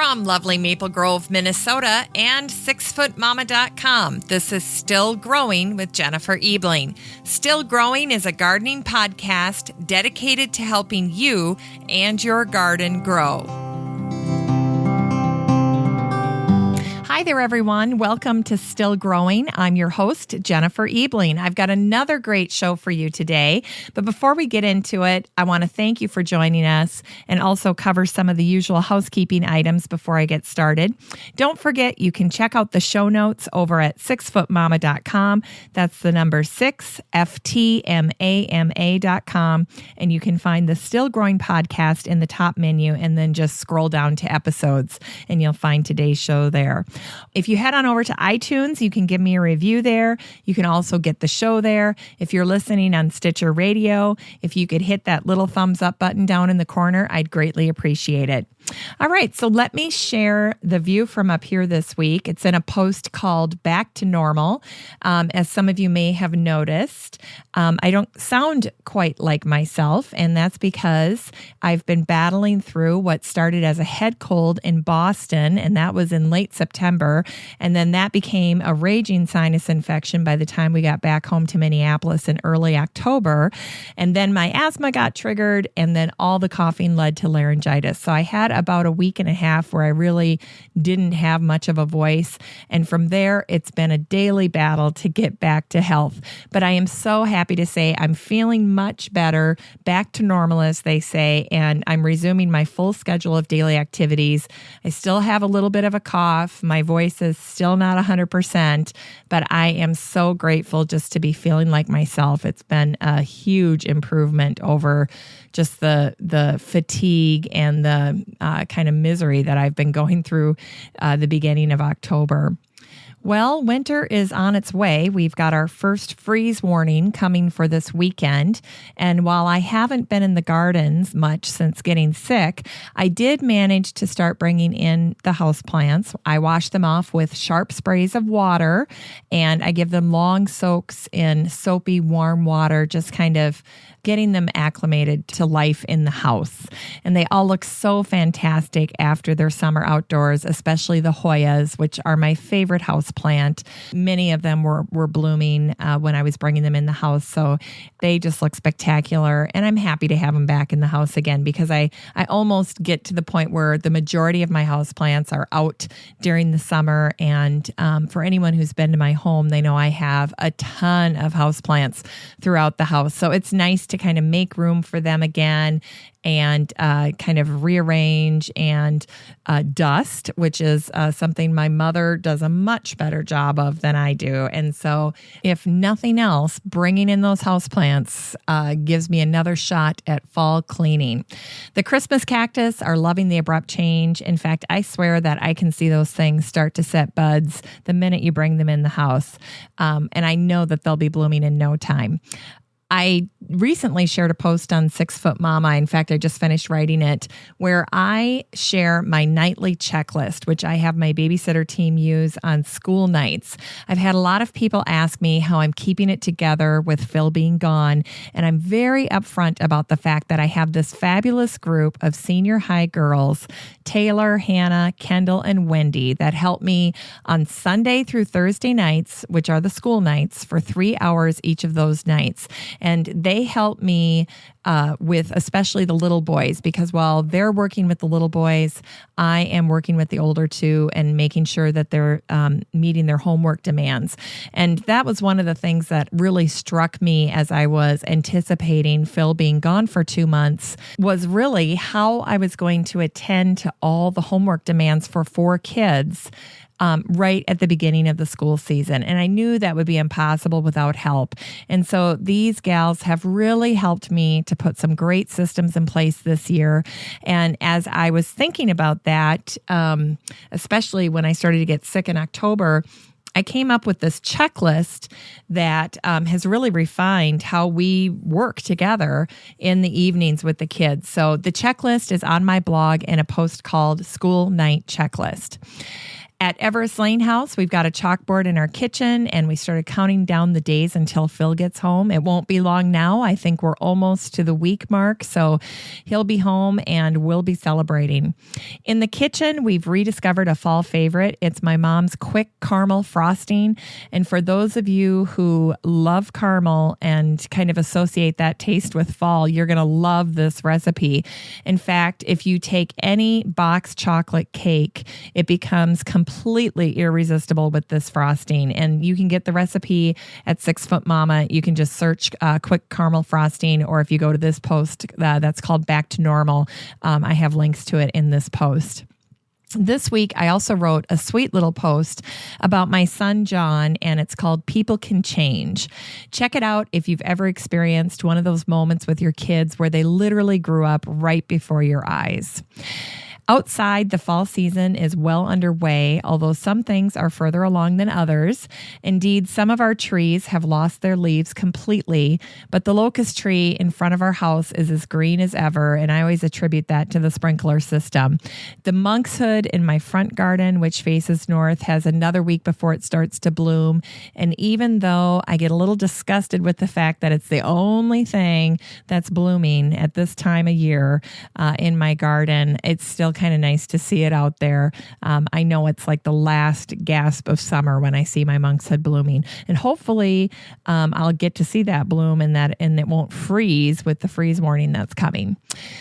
From lovely Maple Grove, Minnesota, and 6footmama.com, this is Still Growing with Jennifer Ebling. Still Growing is a gardening podcast dedicated to helping you and your garden grow. Hi there, everyone. Welcome to Still Growing. I'm your host, Jennifer Ebling. I've got another great show for you today. But before we get into it, I want to thank you for joining us and also cover some of the usual housekeeping items before I get started. Don't forget, you can check out the show notes over at 6footmama.com. That's the number 6FTMAMA.com. And you can find the Still Growing podcast in the top menu and then just scroll down to episodes and you'll find today's show there. If you head on over to iTunes, you can give me a review there. You can also get the show there. If you're listening on Stitcher Radio, if you could hit that little thumbs up button down in the corner, I'd greatly appreciate it. All right, so let me share the view from up here this week. It's in a post called Back to Normal. As some of you may have noticed, I don't sound quite like myself, and that's because I've been battling through what started as a head cold in Boston, and that was in late September, and then that became a raging sinus infection by the time we got back home to Minneapolis in early October, and then my asthma got triggered, and then all the coughing led to laryngitis. So I had about a week and a half where I really didn't have much of a voice. And from there, it's been a daily battle to get back to health. But I am so happy to say I'm feeling much better, back to normal, as they say, and I'm resuming my full schedule of daily activities. I still have a little bit of a cough. My voice is still not 100%, but I am so grateful just to be feeling like myself. It's been a huge improvement over just the fatigue and the kind of misery that I've been going through the beginning of October. Well, winter is on its way. We've got our first freeze warning coming for this weekend. And while I haven't been in the gardens much since getting sick, I did manage to start bringing in the houseplants. I wash them off with sharp sprays of water, and I give them long soaks in soapy, warm water, just kind of getting them acclimated to life in the house. And they all look so fantastic after their summer outdoors, especially the Hoyas, which are my favorite house plant. Many of them were blooming when I was bringing them in the house. So they just look spectacular. And I'm happy to have them back in the house again because I almost get to the point where the majority of my house plants are out during the summer. And for anyone who's been to my home, they know I have a ton of house plants throughout the house. So it's nice to kind of make room for them again and kind of rearrange and dust, which is something my mother does a much better job of than I do. And so if nothing else, bringing in those houseplants gives me another shot at fall cleaning. The Christmas cactus are loving the abrupt change. In fact, I swear that I can see those things start to set buds the minute you bring them in the house. And I know that they'll be blooming in no time. I recently shared a post on 6 Foot Mama. In fact, I just finished writing it, where I share my nightly checklist, which I have my babysitter team use on school nights. I've had a lot of people ask me how I'm keeping it together with Phil being gone, and I'm very upfront about the fact that I have this fabulous group of senior high girls, Taylor, Hannah, Kendall, and Wendy, that help me on Sunday through Thursday nights, which are the school nights, for 3 hours each of those nights. And they help me with especially the little boys, because while they're working with the little boys, I am working with the older two and making sure that they're meeting their homework demands. And that was one of the things that really struck me as I was anticipating Phil being gone for 2 months, was really how I was going to attend to all the homework demands for 4 kids right at the beginning of the school season. And I knew that would be impossible without help. And so these gals have really helped me to put some great systems in place this year. And as I was thinking about that, especially when I started to get sick in October, I came up with this checklist that has really refined how we work together in the evenings with the kids. So the checklist is on my blog in a post called School Night Checklist. At Everest Lane House, we've got a chalkboard in our kitchen, and we started counting down the days until Phil gets home. It won't be long now. I think we're almost to the week mark, so he'll be home and we'll be celebrating. In the kitchen, we've rediscovered a fall favorite. It's my mom's quick caramel frosting. And for those of you who love caramel and kind of associate that taste with fall, you're going to love this recipe. In fact, if you take any box chocolate cake, it becomes completely irresistible with this frosting. And you can get the recipe at 6 Foot Mama. You can just search quick caramel frosting, or if you go to this post that's called Back to Normal, I have links to it in this post. This week, I also wrote a sweet little post about my son, John, and it's called People Can Change. Check it out if you've ever experienced one of those moments with your kids where they literally grew up right before your eyes. Outside, the fall season is well underway, although some things are further along than others. Indeed, some of our trees have lost their leaves completely, but the locust tree in front of our house is as green as ever, and I always attribute that to the sprinkler system. The monkshood in my front garden, which faces north, has another week before it starts to bloom, and even though I get a little disgusted with the fact that it's the only thing that's blooming at this time of year in my garden, it's still kind of nice to see it out there. I know it's like the last gasp of summer when I see my monkshood blooming, and hopefully I'll get to see that bloom and it won't freeze with the freeze warning that's coming.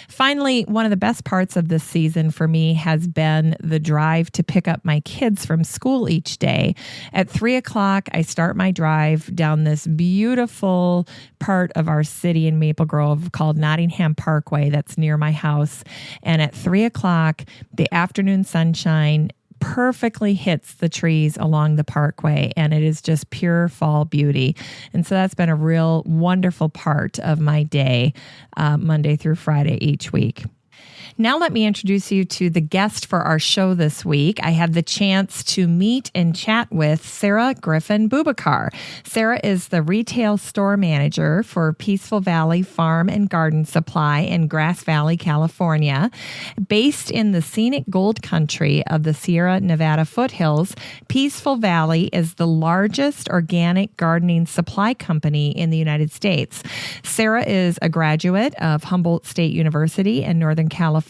Finally, one of the best parts of this season for me has been the drive to pick up my kids from school each day. At 3:00, I start my drive down this beautiful part of our city in Maple Grove called Nottingham Parkway that's near my house. And at 3:00, the afternoon sunshine perfectly hits the trees along the parkway, and it is just pure fall beauty. And so that's been a real wonderful part of my day, Monday through Friday each week. Now let me introduce you to the guest for our show this week. I had the chance to meet and chat with Sarah Griffin-Boubacar. Sarah is the retail store manager for Peaceful Valley Farm and Garden Supply in Grass Valley, California. Based in the scenic gold country of the Sierra Nevada foothills, Peaceful Valley is the largest organic gardening supply company in the United States. Sarah is a graduate of Humboldt State University in Northern California,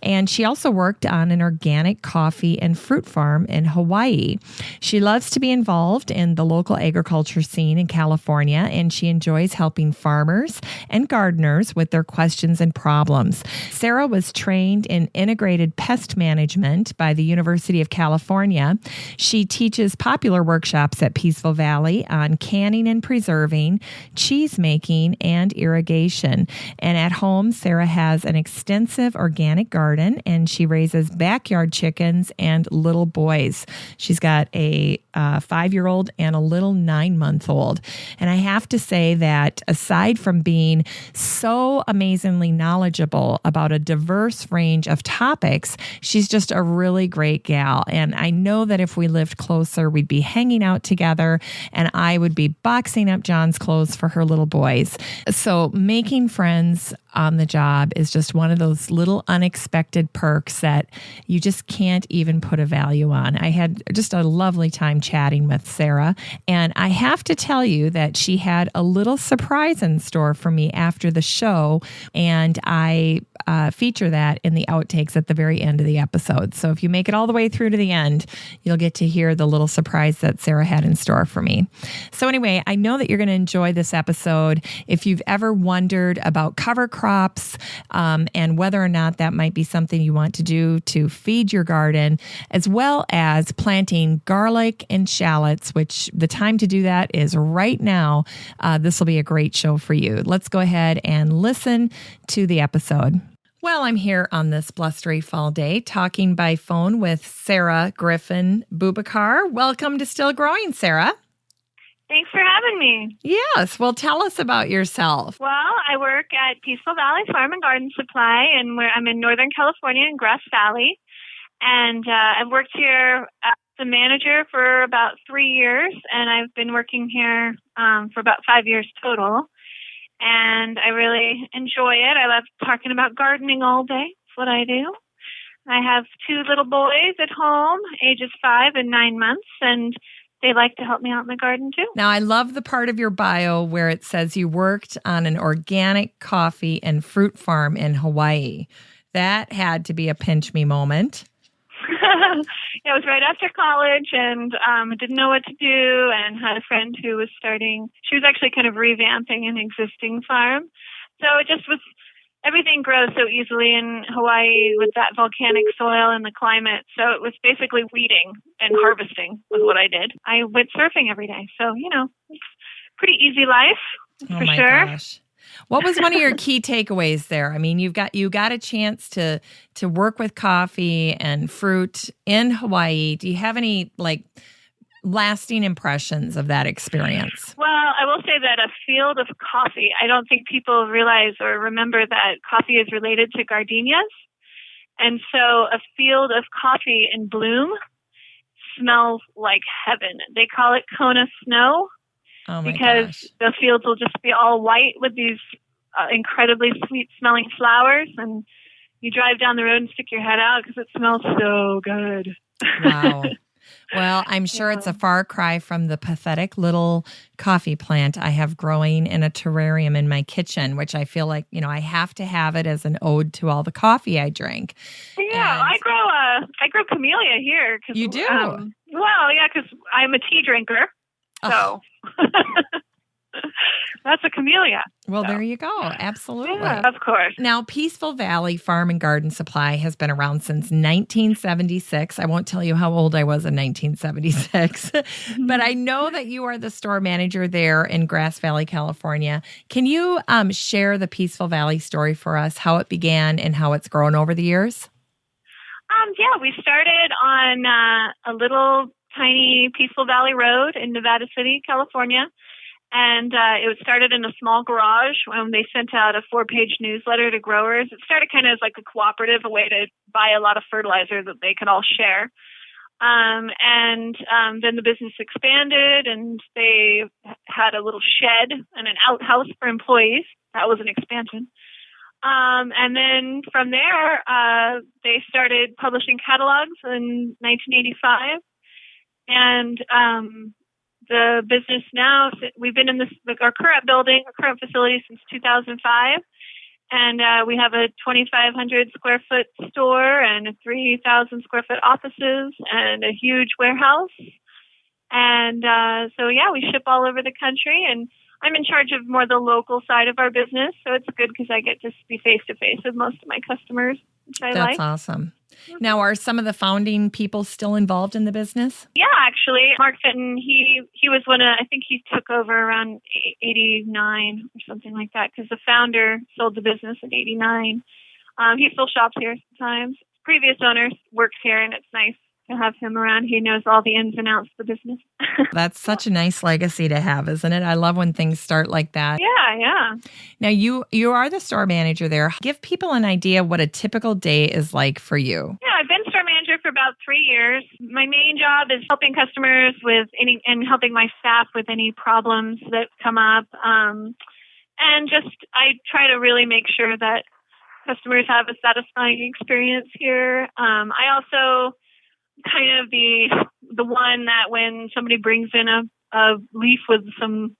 and she also worked on an organic coffee and fruit farm in Hawaii. She loves to be involved in the local agriculture scene in California, and she enjoys helping farmers and gardeners with their questions and problems. Sarah was trained in integrated pest management by the University of California. She teaches popular workshops at Peaceful Valley on canning and preserving, cheese making, and irrigation. And at home, Sarah has an extensive organic garden, and she raises backyard chickens and little boys. She's got a 5-year-old and a little 9-month-old. And I have to say that aside from being so amazingly knowledgeable about a diverse range of topics, she's just a really great gal. And I know that if we lived closer, we'd be hanging out together, and I would be boxing up John's clothes for her little boys. So making friends on the job is just one of those little unexpected perks that you just can't even put a value on. I had just a lovely time chatting with Sarah, and I have to tell you that she had a little surprise in store for me after the show, and I feature that in the outtakes at the very end of the episode. So if you make it all the way through to the end, you'll get to hear the little surprise that Sarah had in store for me. So anyway, I know that you're going to enjoy this episode. If you've ever wondered about cover crops and whether or not that might be something you want to do to feed your garden, as well as planting garlic and shallots, which the time to do that is right now, this will be a great show for you. Let's go ahead and listen to the episode. Well, I'm here on this blustery fall day talking by phone with Sarah Griffin-Boubacar. Welcome to Still Growing, Sarah. Thanks for having me. Yes. Well, tell us about yourself. Well, I work at Peaceful Valley Farm and Garden Supply, and I'm in Northern California in Grass Valley. And I've worked here as the manager for about 3 years, and I've been working here for about 5 years total. And I really enjoy it. I love talking about gardening all day. That's what I do. I have 2 little boys at home, ages 5 and 9 months, and they like to help me out in the garden too. Now, I love the part of your bio where it says you worked on an organic coffee and fruit farm in Hawaii. That had to be a pinch me moment. It was right after college, and I didn't know what to do, and had a friend who was starting. She was actually kind of revamping an existing farm. So it just was, everything grows so easily in Hawaii with that volcanic soil and the climate. So it was basically weeding and harvesting was what I did. I went surfing every day. So, it's pretty easy life, for sure. Gosh. What was one of your key takeaways there? I mean, you got a chance to work with coffee and fruit in Hawaii. Do you have any lasting impressions of that experience? Well, I will say that a field of coffee, I don't think people realize or remember that coffee is related to gardenias. And so a field of coffee in bloom smells like heaven. They call it Kona snow. Oh my because gosh. The fields will just be all white with these incredibly sweet-smelling flowers, and you drive down the road and stick your head out because it smells so good. Wow. Well, I'm sure it's a far cry from the pathetic little coffee plant I have growing in a terrarium in my kitchen, which I feel like, I have to have it as an ode to all the coffee I drink. Yeah, I grow camellia here. You do? Because I'm a tea drinker. So that's a camellia. Well, there you go. Absolutely. Yeah, of course. Now, Peaceful Valley Farm and Garden Supply has been around since 1976. I won't tell you how old I was in 1976, but I know that you are the store manager there in Grass Valley, California. Can you share the Peaceful Valley story for us, how it began and how it's grown over the years? We started on a little tiny Peaceful Valley Road in Nevada City, California. And it started in a small garage when they sent out a 4-page newsletter to growers. It started kind of as like a cooperative, a way to buy a lot of fertilizer that they could all share. Then the business expanded, and they had a little shed and an outhouse for employees. That was an expansion. And then from there, they started publishing catalogs in 1985. And the business now, we've been in our current building, our current facility since 2005. And we have a 2,500 square foot store and 3,000 square foot offices and a huge warehouse. And we ship all over the country. And I'm in charge of more the local side of our business. So it's good because I get to be face to face with most of my customers, which I like. That's awesome. Now, are some of the founding people still involved in the business? Yeah, actually. Mark Fenton, he was I think he took over around 89 or something like that, because the founder sold the business in 89. He still shops here sometimes. Previous owner works here, and it's nice to have him around. He knows all the ins and outs of the business. That's such a nice legacy to have, isn't it? I love when things start like that. Yeah. Now, you are the store manager there. Give people an idea what a typical day is like for you. Yeah, I've been store manager for about 3 years. My main job is helping customers and helping my staff with any problems that come up. I try to really make sure that customers have a satisfying experience here. I also kind of the one that when somebody brings in a leaf with some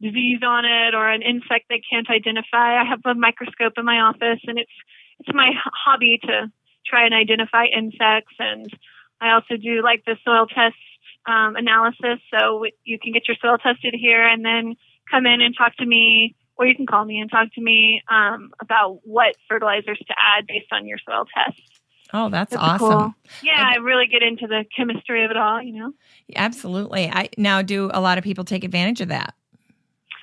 disease on it or an insect they can't identify, I have a microscope in my office, and it's my hobby to try and identify insects. And I also do like the soil test analysis, so you can get your soil tested here and then come in and talk to me, or you can call me and talk to me about what fertilizers to add based on your soil test. Oh, that's awesome. Cool. Yeah, I really get into the chemistry of it all, Absolutely. Now, do a lot of people take advantage of that?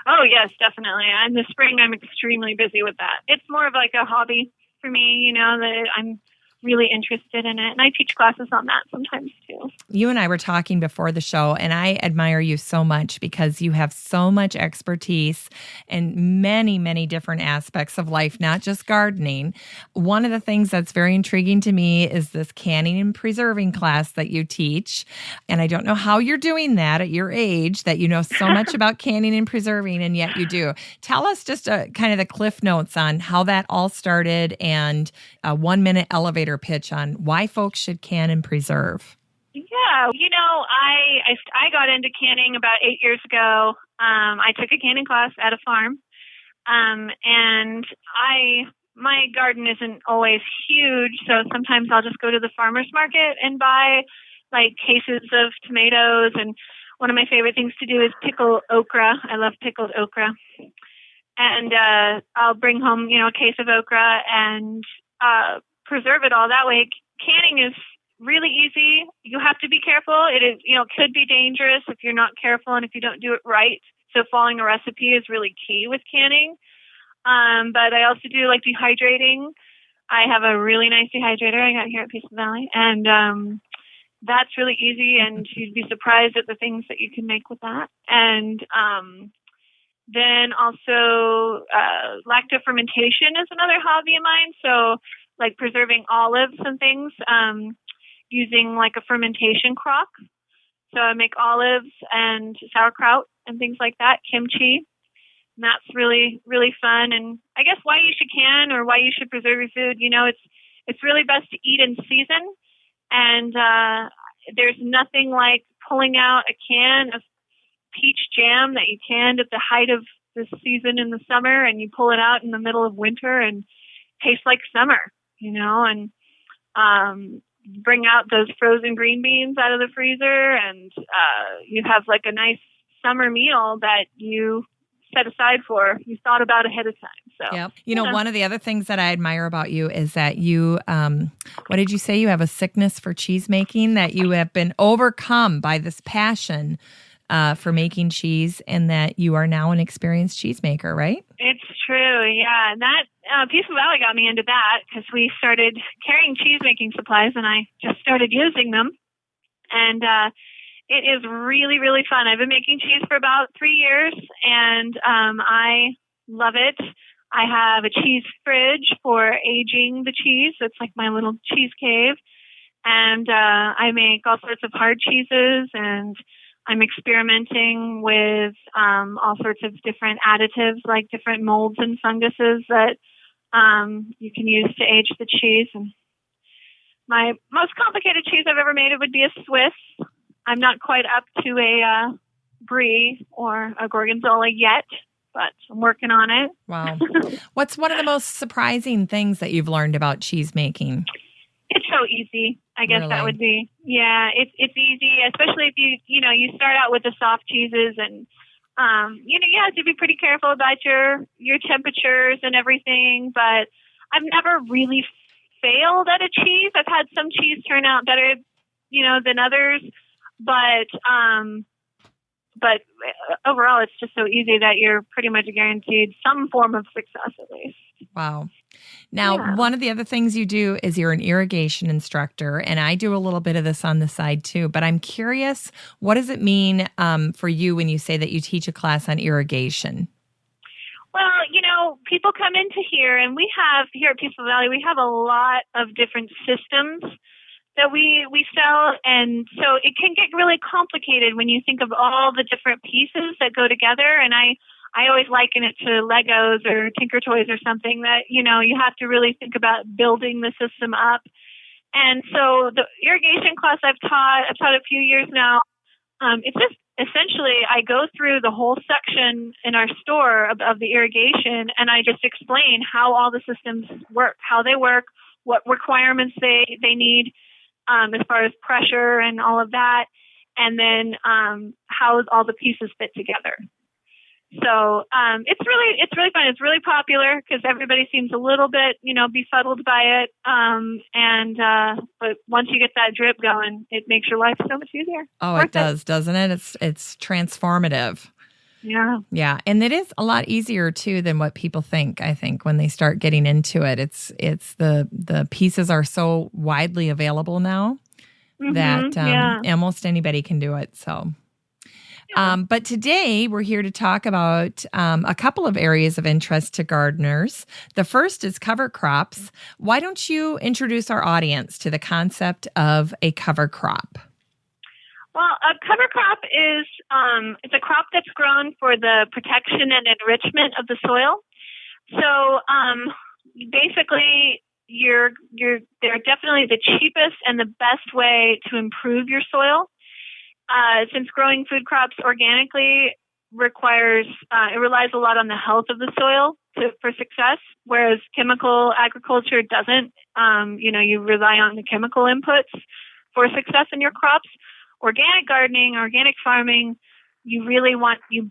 Oh, yes, definitely. In the spring, I'm extremely busy with that. It's more of like a hobby for me, that I'm really interested in it. And I teach classes on that sometimes too. You and I were talking before the show, and I admire you so much because you have so much expertise in many, many different aspects of life, not just gardening. One of the things that's very intriguing to me is this canning and preserving class that you teach. And I don't know how you're doing that at your age, that you know so much about canning and preserving, and yet you do. Tell us just kind of the cliff notes on how that all started and a 1-minute elevator elevator pitch on why folks should can and preserve. Yeah, I got into canning about 8 years ago. I took a canning class at a farm, and my garden isn't always huge, so sometimes I'll just go to the farmer's market and buy like cases of tomatoes. And one of my favorite things to do is pickle okra. I love pickled okra, and I'll bring home a case of okra and preserve it all that way. Canning is really easy. You have to be careful. It is, could be dangerous if you're not careful and if you don't do it right. So following a recipe is really key with canning. But I also do like dehydrating. I have a really nice dehydrator I got here at Peaceful Valley, and that's really easy. And you'd be surprised at the things that you can make with that. And then also lactofermentation is another hobby of mine. So like preserving olives and things. Using like a fermentation crock. So I make olives and sauerkraut and things like that, kimchi. And that's really, really fun. And I guess why you should can or why you should preserve your food, it's really best to eat in season. And there's nothing like pulling out a can of peach jam that you canned at the height of the season in the summer, and you pull it out in the middle of winter and tastes like summer, and bring out those frozen green beans out of the freezer, and you have like a nice summer meal that you set aside for, you thought about ahead of time. So, yep. One of the other things that I admire about you is that you, what did you say? You have a sickness for cheese making, that you have been overcome by this passion for making cheese, and that you are now an experienced cheesemaker, right? It's true, yeah. And that Peaceful Valley got me into that because we started carrying cheese-making supplies, and I just started using them. And it is really, really fun. I've been making cheese for about 3 years, and I love it. I have a cheese fridge for aging the cheese. It's like my little cheese cave. And I make all sorts of hard cheeses, and I'm experimenting with all sorts of different additives, like different molds and funguses that you can use to age the cheese. And my most complicated cheese I've ever made would be a Swiss. I'm not quite up to a brie or a gorgonzola yet, but I'm working on it. Wow. What's one of the most surprising things that you've learned about cheese making? It's so easy. I guess Really? That would be, yeah, it's easy, especially if you start out with the soft cheeses, and, you have to be pretty careful about your temperatures and everything, but I've never really failed at a cheese. I've had some cheese turn out better, than others, but overall it's just so easy that you're pretty much guaranteed some form of success at least. Wow. Now, One of the other things you do is you're an irrigation instructor, and I do a little bit of this on the side too, but I'm curious, what does it mean for you when you say that you teach a class on irrigation? Well, people come into here, and we have, here at Peaceful Valley, we have a lot of different systems that we sell, and so it can get really complicated when you think of all the different pieces that go together, and I always liken it to Legos or Tinker Toys or something that, you have to really think about building the system up. And so the irrigation class I've taught a few years now. It's just essentially I go through the whole section in our store of the irrigation, and I just explain how all the systems work, how they work, what requirements they need as far as pressure and all of that, and then how all the pieces fit together. So it's really fun. It's really popular because everybody seems a little bit, befuddled by it. But once you get that drip going, it makes your life so much easier. Oh, it does, doesn't it? It's transformative. Yeah. Yeah. And it is a lot easier too than what people think, I think, when they start getting into it. It's the pieces are so widely available now that almost anybody can do it. So but today we're here to talk about a couple of areas of interest to gardeners. The first is cover crops. Why don't you introduce our audience to the concept of a cover crop? Well, a cover crop is it's a crop that's grown for the protection and enrichment of the soil. So basically, they're definitely the cheapest and the best way to improve your soil. Since growing food crops organically requires, it relies a lot on the health of the soil for success, whereas chemical agriculture doesn't. You rely on the chemical inputs for success in your crops. Organic gardening, organic farming, you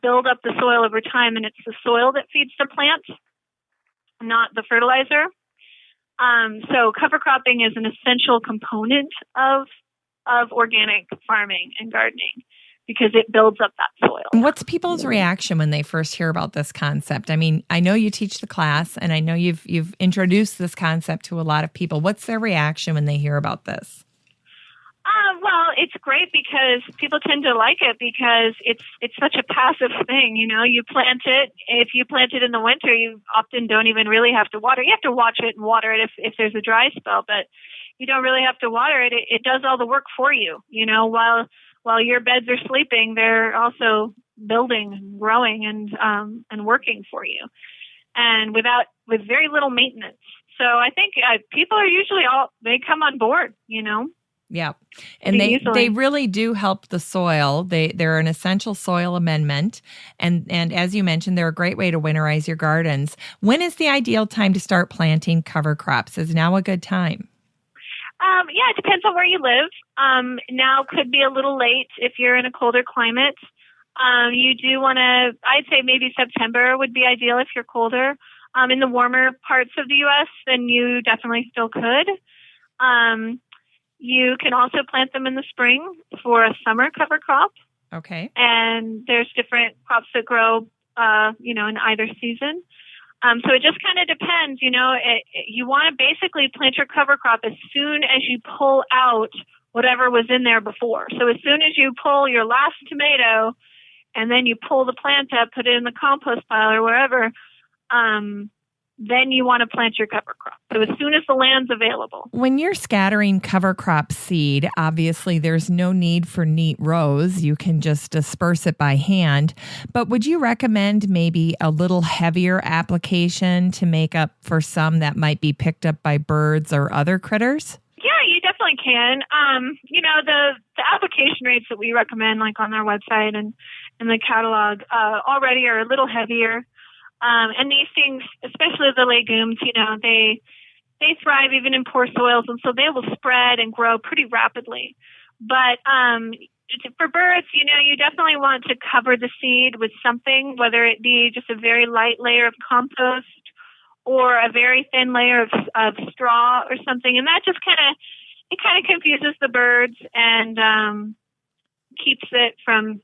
build up the soil over time, and it's the soil that feeds the plant, not the fertilizer. So cover cropping is an essential component of organic farming and gardening because it builds up that soil. What's people's reaction when they first hear about this concept? I mean, I know you teach the class, and I know you've introduced this concept to a lot of people. What's their reaction when they hear about this? Well, it's great because people tend to like it because it's such a passive thing. You plant it. If you plant it in the winter, you often don't even really have to water. You have to watch it and water it if there's a dry spell, but you don't really have to water it. It does all the work for you. While your beds are sleeping, they're also building and growing and working for you, and with very little maintenance. So I think people are usually they come on board. Yeah. And they really do help the soil. They're an essential soil amendment. And as you mentioned, they're a great way to winterize your gardens. When is the ideal time to start planting cover crops? Is now a good time? Yeah, it depends on where you live. Now could be a little late if you're in a colder climate. You do want to, I'd say maybe September would be ideal if you're colder. In the warmer parts of the U.S., then you definitely still could. You can also plant them in the spring for a summer cover crop. Okay. And there's different crops that grow, in either season. So it just kind of depends. You want to basically plant your cover crop as soon as you pull out whatever was in there before. So as soon as you pull your last tomato and then you pull the plant up, put it in the compost pile or wherever, then you want to plant your cover crop. So as soon as the land's available. When you're scattering cover crop seed, obviously there's no need for neat rows. You can just disperse it by hand. But would you recommend maybe a little heavier application to make up for some that might be picked up by birds or other critters? Yeah, you definitely can. The application rates that we recommend, like on our website and in the catalog, already are a little heavier. And these things, especially the legumes, they thrive even in poor soils, and so they will spread and grow pretty rapidly. But for birds, you definitely want to cover the seed with something, whether it be just a very light layer of compost or a very thin layer of straw or something, and that just kind of confuses the birds and keeps it from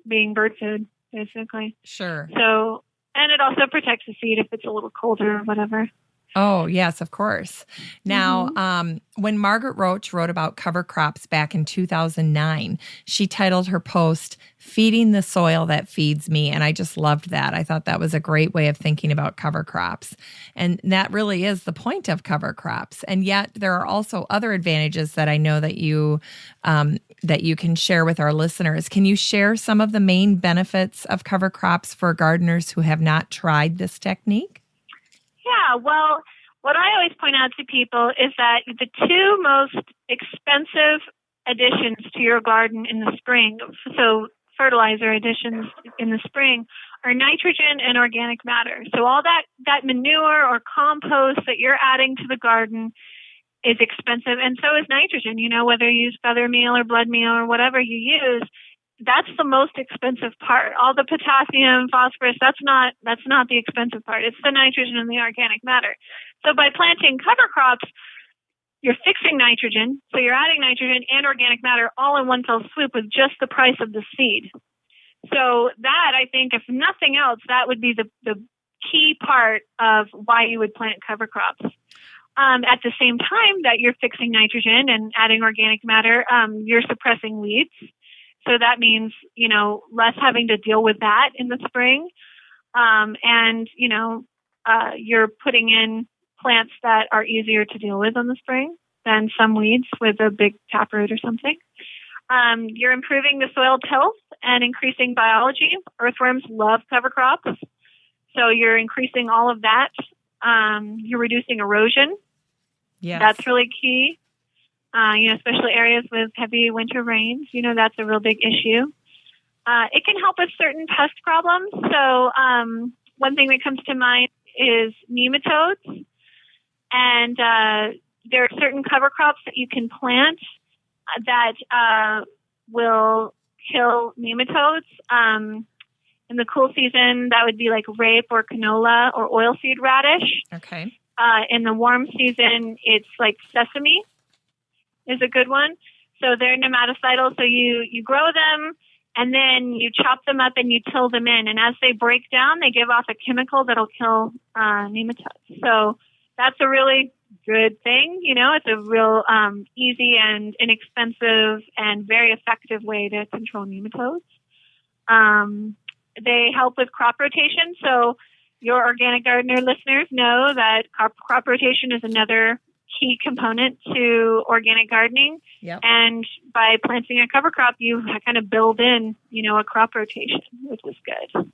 being bird food, basically. Sure. So. And it also protects the seed if it's a little colder or whatever. Oh, yes, of course. Now, when Margaret Roach wrote about cover crops back in 2009, she titled her post, "Feeding the Soil That Feeds Me." And I just loved that. I thought that was a great way of thinking about cover crops. And that really is the point of cover crops. And yet there are also other advantages that I know that you can share with our listeners. Can you share some of the main benefits of cover crops for gardeners who have not tried this technique? Yeah, well, what I always point out to people is that the two most expensive additions to your garden in the spring, so fertilizer additions in the spring, are nitrogen and organic matter. So all that manure or compost that you're adding to the garden is expensive, and so is nitrogen. Whether you use feather meal or blood meal or whatever you use, that's the most expensive part. All the potassium, phosphorus, that's not the expensive part. It's the nitrogen and the organic matter. So by planting cover crops, you're fixing nitrogen. So you're adding nitrogen and organic matter all in one fell swoop with just the price of the seed. So that, I think, if nothing else, that would be the key part of why you would plant cover crops. At the same time that you're fixing nitrogen and adding organic matter, you're suppressing weeds. So that means, less having to deal with that in the spring. And you're putting in plants that are easier to deal with in the spring than some weeds with a big taproot or something. You're improving the soil health and increasing biology. Earthworms love cover crops. So you're increasing all of that. You're reducing erosion. Yes. That's really key. Especially areas with heavy winter rains, that's a real big issue. It can help with certain pest problems. So one thing that comes to mind is nematodes. And there are certain cover crops that you can plant that will kill nematodes. In the cool season, that would be like rape or canola or oilseed radish. Okay. In the warm season, it's like sesame is a good one. So they're nematocidal. So you grow them and then you chop them up and you till them in. And as they break down, they give off a chemical that'll kill nematodes. So that's a really good thing. It's a real easy and inexpensive and very effective way to control nematodes. They help with crop rotation. So your organic gardener listeners know that crop rotation is another key component to organic gardening. Yep. And by planting a cover crop, you kind of build in, a crop rotation, which is good.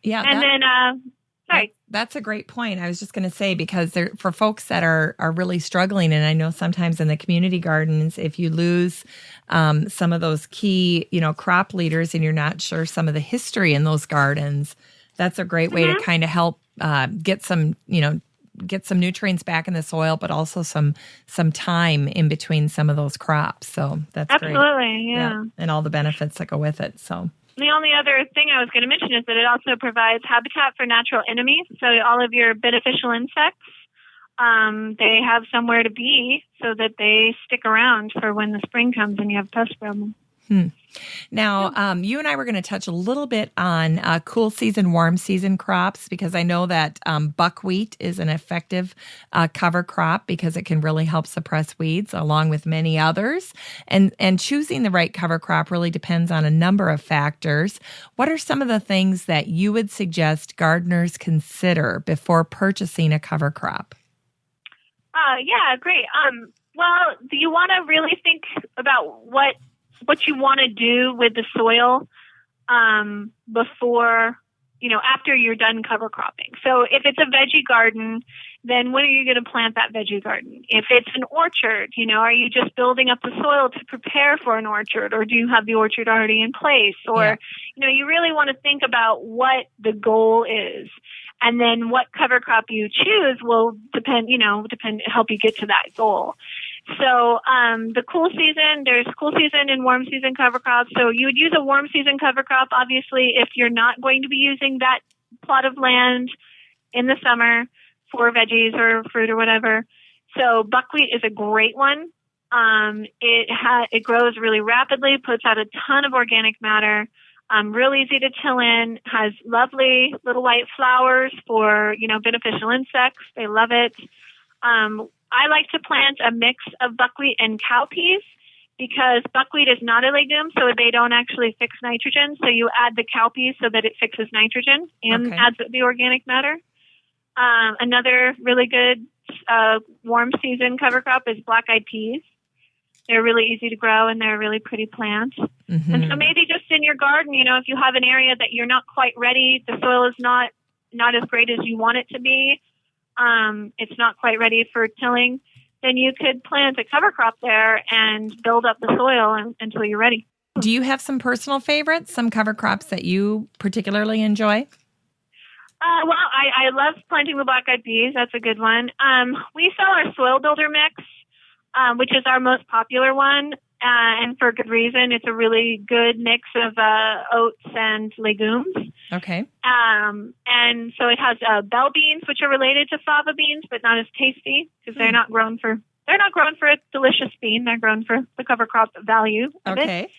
Yeah. And sorry. That's a great point. I was just going to say, because for folks that are really struggling, and I know sometimes in the community gardens, if you lose some of those key, crop leaders and you're not sure some of the history in those gardens, that's a great way to kind of help get some nutrients back in the soil, but also some time in between some of those crops. So that's absolutely, great. yeah. And all the benefits that go with it. So the only other thing I was going to mention is that it also provides habitat for natural enemies. So all of your beneficial insects, they have somewhere to be so that they stick around for when the spring comes and you have a pest problem. Now, you and I were going to touch a little bit on cool season, warm season crops, because I know that buckwheat is an effective cover crop because it can really help suppress weeds along with many others. And choosing the right cover crop really depends on a number of factors. What are some of the things that you would suggest gardeners consider before purchasing a cover crop? Yeah, great. Well, do you want to really think about what you want to do with the soil before, after you're done cover cropping. So if it's a veggie garden, then when are you going to plant that veggie garden? If it's an orchard, are you just building up the soil to prepare for an orchard, or do you have the orchard already in place? Or, you really want to think about what the goal is. And then what cover crop you choose will help you get to that goal. So the cool season, there's cool season and warm season cover crops. So you would use a warm season cover crop, obviously, if you're not going to be using that plot of land in the summer for veggies or fruit or whatever. So buckwheat is a great one. It grows really rapidly, puts out a ton of organic matter. Real easy to till in, has lovely little white flowers for, beneficial insects. They love it. I like to plant a mix of buckwheat and cowpeas because buckwheat is not a legume, so they don't actually fix nitrogen. So you add the cowpeas so that it fixes nitrogen and adds the organic matter. Another really good warm season cover crop is black-eyed peas. They're really easy to grow and they're a really pretty plant. Mm-hmm. And so maybe just in your garden, if you have an area that you're not quite ready, the soil is not as great as you want it to be, it's not quite ready for tilling, then you could plant a cover crop there and build up the soil until you're ready. Do you have some personal favorites, some cover crops that you particularly enjoy? Well, I love planting the black-eyed peas. That's a good one. We sell our soil builder mix, which is our most popular one, and for good reason. It's a really good mix of oats and legumes. Okay. And so it has bell beans, which are related to fava beans, but not as tasty because they're not grown for a delicious bean. They're grown for the cover crop value of it.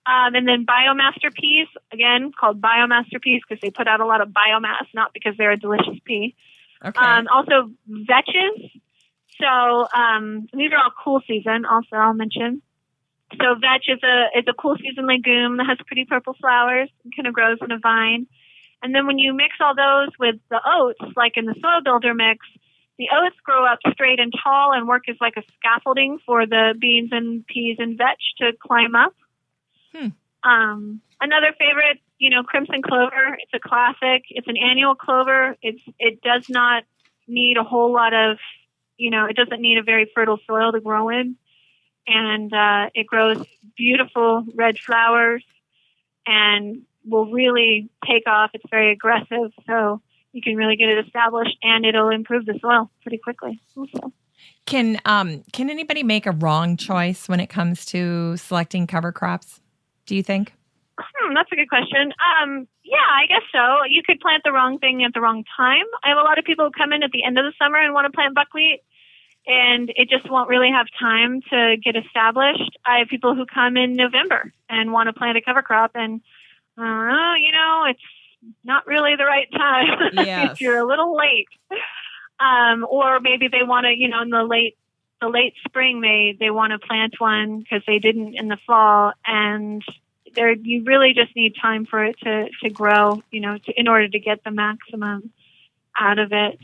And then biomaster peas, again called biomaster peas because they put out a lot of biomass, not because they're a delicious pea. Okay. Also vetches. So these are all cool season. Also, I'll mention. So vetch is a cool season legume that has pretty purple flowers and kind of grows in a vine. And then when you mix all those with the oats, like in the soil builder mix, the oats grow up straight and tall and work as like a scaffolding for the beans and peas and vetch to climb up. Another favorite, crimson clover. It's a classic. It's an annual clover. It does not need a whole lot of it doesn't need a very fertile soil to grow in. And it grows beautiful red flowers and will really take off. It's very aggressive, so you can really get it established, and it'll improve the soil pretty quickly also. Can anybody make a wrong choice when it comes to selecting cover crops, do you think? That's a good question. Yeah, I guess so. You could plant the wrong thing at the wrong time. I have a lot of people who come in at the end of the summer and want to plant buckwheat, and it just won't really have time to get established. I have people who come in November and want to plant a cover crop, and it's not really the right time. Yes. If you're a little late. Or maybe they want to, in the late spring, they want to plant one because they didn't in the fall, and you really just need time for it to grow, in order to get the maximum out of it.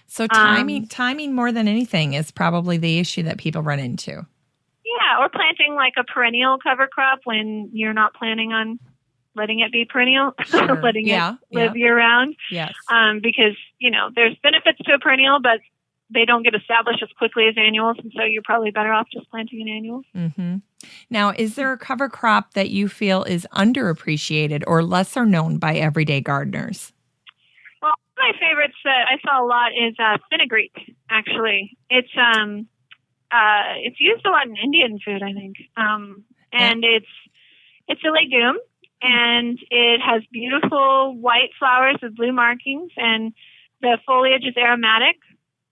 So timing more than anything is probably the issue that people run into. Yeah, or planting like a perennial cover crop when you're not planning on letting it be perennial, Sure. letting it live year round. Yes. Because, there's benefits to a perennial, but they don't get established as quickly as annuals, and so you're probably better off just planting an annual. Mm-hmm. Now, is there a cover crop that you feel is underappreciated or lesser known by everyday gardeners? Well, one of my favorites that I saw a lot is fenugreek, actually. It's used a lot in Indian food, I think. And it's a legume, and it has beautiful white flowers with blue markings, and the foliage is aromatic.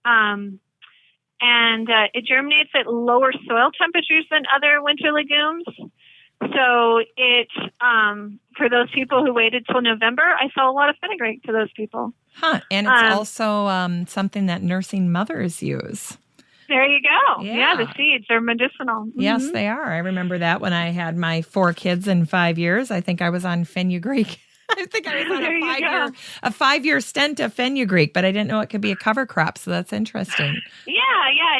And it germinates at lower soil temperatures than other winter legumes. So for those people who waited till November, I saw a lot of fenugreek to those people. Huh. And it's also something that nursing mothers use. There you go. Yeah. The seeds are medicinal. Mm-hmm. Yes, they are. I remember that when I had my 4 kids in 5 years. I think I was on fenugreek. I think I was on a 5-year stint of fenugreek, but I didn't know it could be a cover crop. So that's interesting. Yeah.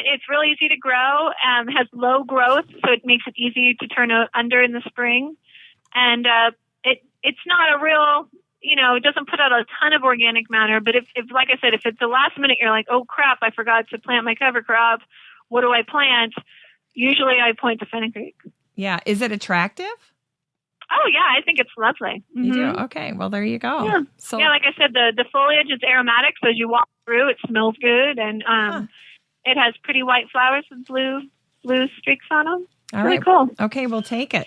It's really easy to grow. Has low growth, so it makes it easy to turn under in the spring. And it's not a real, it doesn't put out a ton of organic matter. But if like I said, if it's the last minute, you're like, oh crap, I forgot to plant my cover crop. What do I plant? Usually I point to fenugreek. Yeah. Is it attractive? Oh, yeah, I think it's lovely. Mm-hmm. You do? Okay, well, there you go. Yeah, so, like I said, the foliage is aromatic, so as you walk through, it smells good, and it has pretty white flowers with blue streaks on them. All really right. Cool. Okay, we'll take it.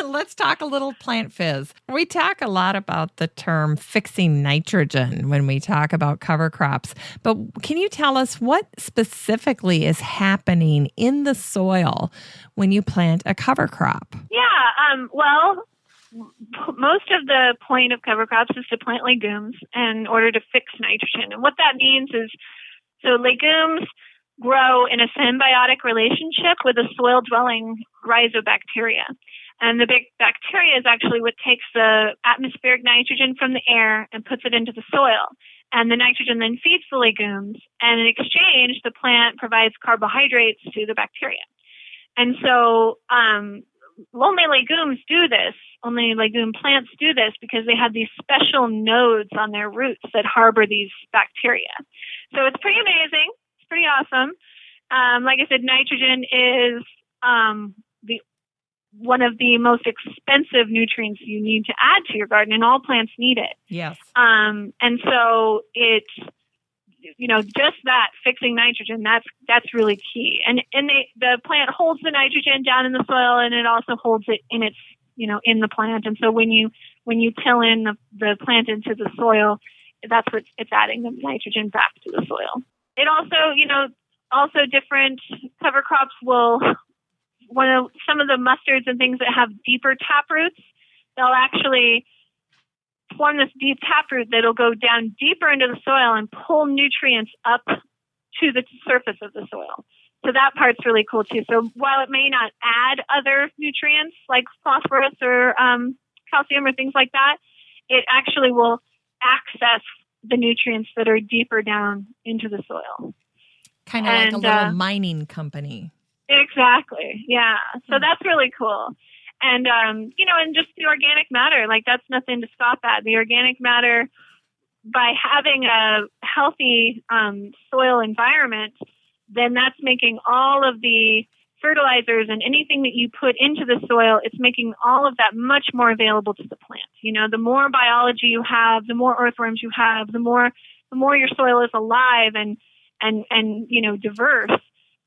Let's talk a little plant fizz. We talk a lot about the term fixing nitrogen when we talk about cover crops, but can you tell us what specifically is happening in the soil when you plant a cover crop? Yeah, well, most of the point of cover crops is to plant legumes in order to fix nitrogen. And what that means is, so legumes grow in a symbiotic relationship with a soil-dwelling rhizobacteria. And the big bacteria is actually what takes the atmospheric nitrogen from the air and puts it into the soil. And the nitrogen then feeds the legumes. And in exchange, the plant provides carbohydrates to the bacteria. And so only legumes do this. Only legume plants do this because they have these special nodes on their roots that harbor these bacteria. So it's pretty amazing. Pretty awesome. Like I said, nitrogen is one of the most expensive nutrients you need to add to your garden, and all plants need it. Yes. And so it's just that fixing nitrogen. That's really key. And the plant holds the nitrogen down in the soil, and it also holds it in its in the plant. And so when you till in the plant into the soil, that's what it's adding the nitrogen back to the soil. It also, different cover crops will, some of the mustards and things that have deeper taproots, they'll actually form this deep taproot that'll go down deeper into the soil and pull nutrients up to the surface of the soil. So that part's really cool too. So while it may not add other nutrients like phosphorus or calcium or things like that, it actually will access the nutrients that are deeper down into the soil. Kind of like a little mining company. Exactly. Yeah. So that's really cool. And, and just the organic matter, like that's nothing to scoff at. The organic matter by having a healthy soil environment, then that's making all of the fertilizers and anything that you put into the soil, it's making all of that much more available to the plant. You know, the more biology you have, the more earthworms you have, the more your soil is alive and you know, diverse,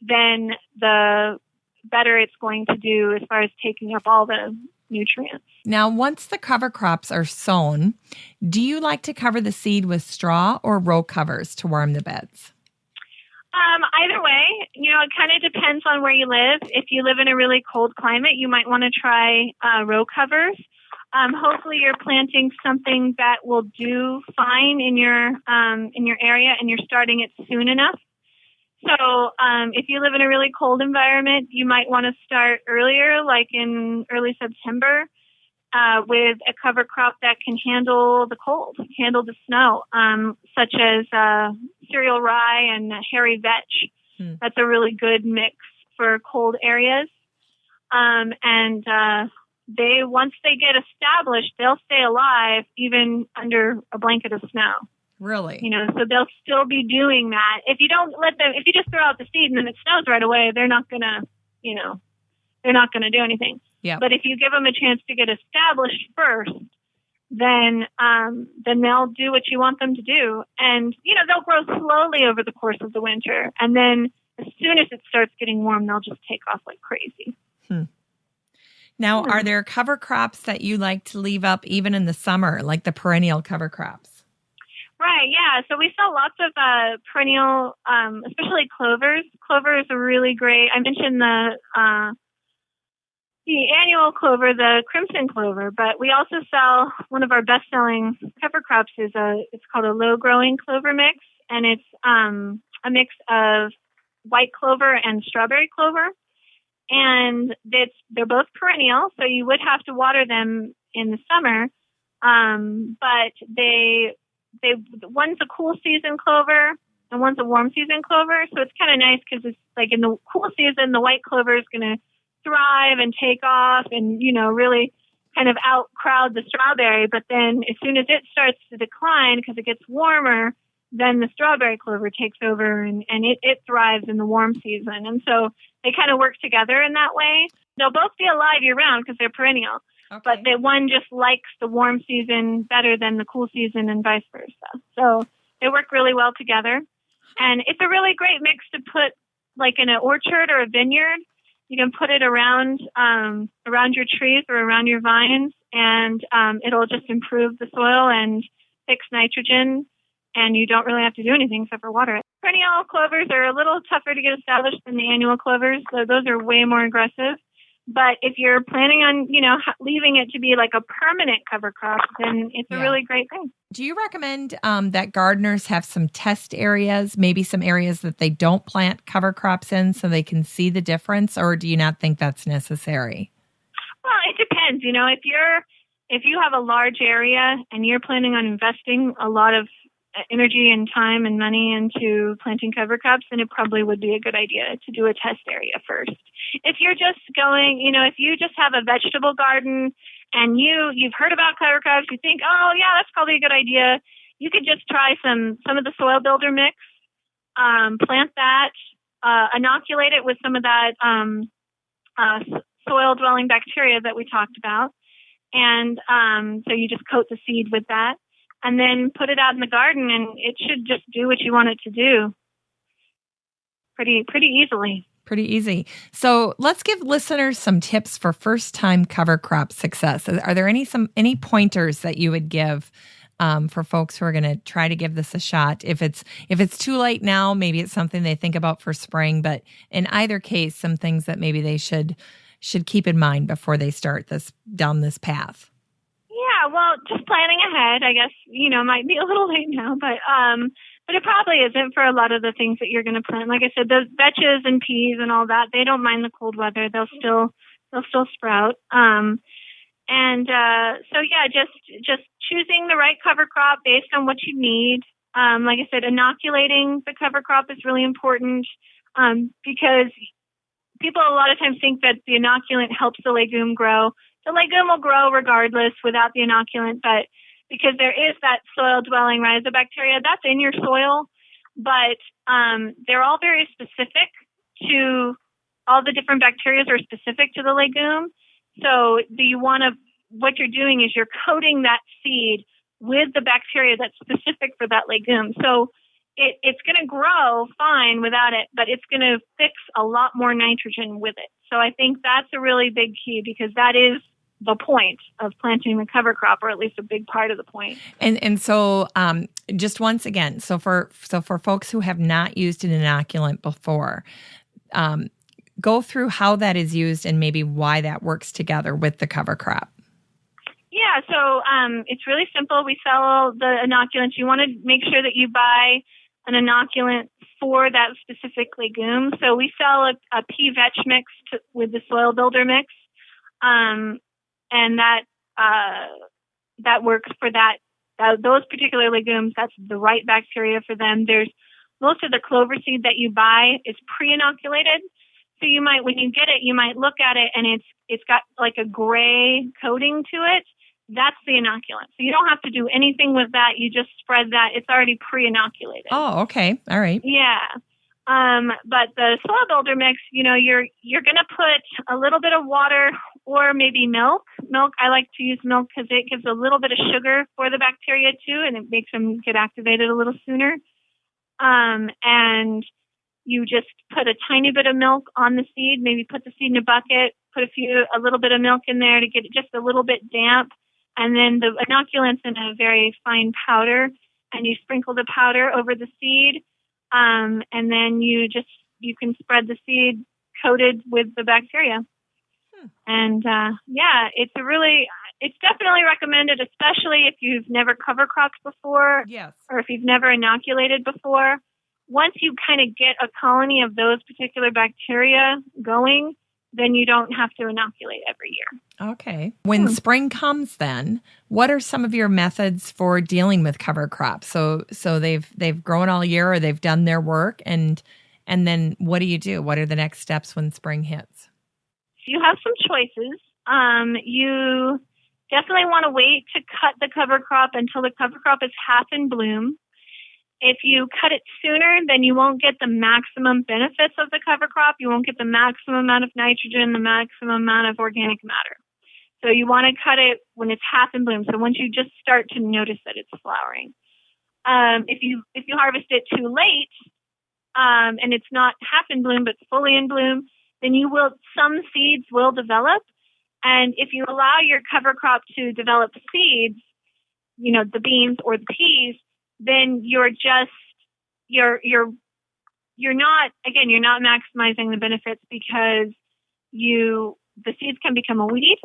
then the better it's going to do as far as taking up all the nutrients. Now, once the cover crops are sown, do you like to cover the seed with straw or row covers to warm the beds? Either way, you know, it kind of depends on where you live. If you live in a really cold climate, you might want to try row covers. Hopefully you're planting something that will do fine in your area and you're starting it soon enough. So if you live in a really cold environment, you might want to start earlier, like in early September, with a cover crop that can handle the cold, handle the snow, such as cereal rye and hairy vetch. That's a really good mix for cold areas. And once they get established, they'll stay alive even under a blanket of snow. Really? You know, so they'll still be doing that. If you don't let them, if you just throw out the seed and then it snows right away, they're not gonna do anything. Yeah. But if you give them a chance to get established first, then they'll do what you want them to do. And, you know, they'll grow slowly over the course of the winter. And then as soon as it starts getting warm, they'll just take off like crazy. Now, are there cover crops that you like to leave up even in the summer, like the perennial cover crops? Right, yeah. So we sell lots of perennial, especially clovers. Clover is a really great, I mentioned the annual clover, the crimson clover, but we also sell one of our best-selling cover crops it's called a low-growing clover mix, and it's a mix of white clover and strawberry clover, and they're both perennial, so you would have to water them in the summer, but one's a cool season clover and one's a warm season clover, so it's kind of nice because it's like in the cool season, the white clover is going to thrive and take off and, you know, really kind of outcrowd the strawberry. But then as soon as it starts to decline because it gets warmer, then the strawberry clover takes over and it thrives in the warm season. And so they kind of work together in that way. They'll both be alive year round because they're perennial. Okay. But the one just likes the warm season better than the cool season and vice versa. So they work really well together. And it's a really great mix to put like in an orchard or a vineyard. You can put it around your trees or around your vines, and it'll just improve the soil and fix nitrogen, and you don't really have to do anything except for water it. Perennial clovers are a little tougher to get established than the annual clovers, so those are way more aggressive. But if you're planning on, you know, leaving it to be like a permanent cover crop, then it's a really great thing. Do you recommend that gardeners have some test areas, maybe some areas that they don't plant cover crops in so they can see the difference, or do you not think that's necessary? Well, it depends. You know, if you have a large area and you're planning on investing a lot of energy and time and money into planting cover crops, then it probably would be a good idea to do a test area first. If you're just going, you know, if you just have a vegetable garden and you've heard about cover crops, you think, oh yeah, that's probably a good idea, you could just try some of the soil builder mix, plant that, inoculate it with some of that soil dwelling bacteria that we talked about, and so you just coat the seed with that. And then put it out in the garden, and it should just do what you want it to do pretty easily. Pretty easy. So let's give listeners some tips for first-time cover crop success. Are there any pointers that you would give for folks who are going to try to give this a shot? If it's too late now, maybe it's something they think about for spring. But in either case, some things that maybe they should keep in mind before they start down this path. Yeah, well, just planning ahead, I guess, you know, might be a little late now, but it probably isn't for a lot of the things that you're going to plant. Like I said, those vetches and peas and all that, they don't mind the cold weather. They'll still sprout. So yeah, just choosing the right cover crop based on what you need. Like I said, inoculating the cover crop is really important, because people a lot of times think that the inoculant helps the legume grow. The legume will grow regardless without the inoculant, but because there is that soil-dwelling rhizobacteria that's in your soil, but they're all very specific to, all the different bacteria are specific to the legume. So what you're doing is you're coating that seed with the bacteria that's specific for that legume. So it's going to grow fine without it, but it's going to fix a lot more nitrogen with it. So I think that's a really big key, because that is the point of planting the cover crop, or at least a big part of the point. And so just once again, so for folks who have not used an inoculant before, go through how that is used and maybe why that works together with the cover crop. Yeah, so it's really simple. We sell the inoculants. You want to make sure that you buy an inoculant for that specific legume. So we sell a pea vetch mix with the soil builder mix, and that works for those particular legumes. That's the right bacteria for them. There's most of the clover seed that you buy is pre-inoculated. So you might, when you get it, you might look at it and it's got like a gray coating to it. That's the inoculant. So you don't have to do anything with that. You just spread that. It's already pre-inoculated. Oh, okay. All right. Yeah. But the soil builder mix, you're going to put a little bit of water or maybe milk. I like to use milk because it gives a little bit of sugar for the bacteria too, and it makes them get activated a little sooner. And you just put a tiny bit of milk on the seed, maybe put the seed in a bucket, put a little bit of milk in there to get it just a little bit damp. And then the inoculant's in a very fine powder, and you sprinkle the powder over the seed. And then you can spread the seed coated with the bacteria. And it's definitely recommended, especially if you've never cover cropped before, yes, or if you've never inoculated before. Once you kind of get a colony of those particular bacteria going, then you don't have to inoculate every year. Okay. When spring comes then, what are some of your methods for dealing with cover crops? So they've grown all year, or they've done their work, and then what do you do? What are the next steps when spring hits? You have some choices. You definitely want to wait to cut the cover crop until the cover crop is half in bloom. If you cut it sooner, then you won't get the maximum benefits of the cover crop. You won't get the maximum amount of nitrogen, the maximum amount of organic matter. So you want to cut it when it's half in bloom. So once you just start to notice that it's flowering. If you harvest it too late, and it's not half in bloom but fully in bloom, then some seeds will develop. And if you allow your cover crop to develop seeds, the beans or the peas, then you're not maximizing the benefits, because the seeds can become a weed.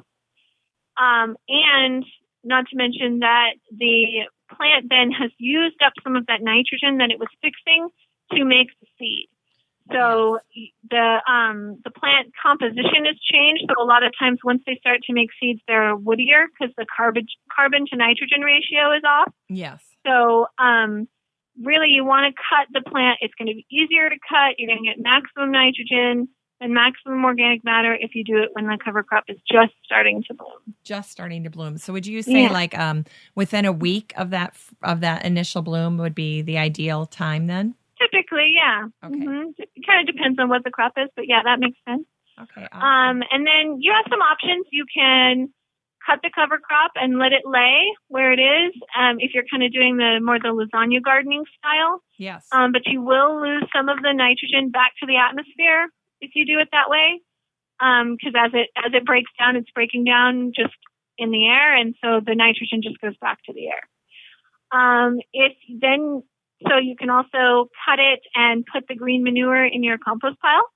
And not to mention that the plant then has used up some of that nitrogen that it was fixing to make the seed. So the plant composition has changed. So a lot of times once they start to make seeds, they're woodier because the carbon to nitrogen ratio is off. Yes. So really you want to cut the plant. It's going to be easier to cut. You're going to get maximum nitrogen and maximum organic matter if you do it when the cover crop is just starting to bloom. Just starting to bloom. So would you say within a week of that initial bloom would be the ideal time then? Typically, yeah. Okay. Mm-hmm. It kind of depends on what the crop is, but yeah, that makes sense. Okay. Awesome. And then you have some options. You can cut the cover crop and let it lay where it is. If you're kind of doing the lasagna gardening style. Yes. But you will lose some of the nitrogen back to the atmosphere if you do it that way. Because as it breaks down, it's breaking down just in the air, and so the nitrogen just goes back to the air. So you can also cut it and put the green manure in your compost pile.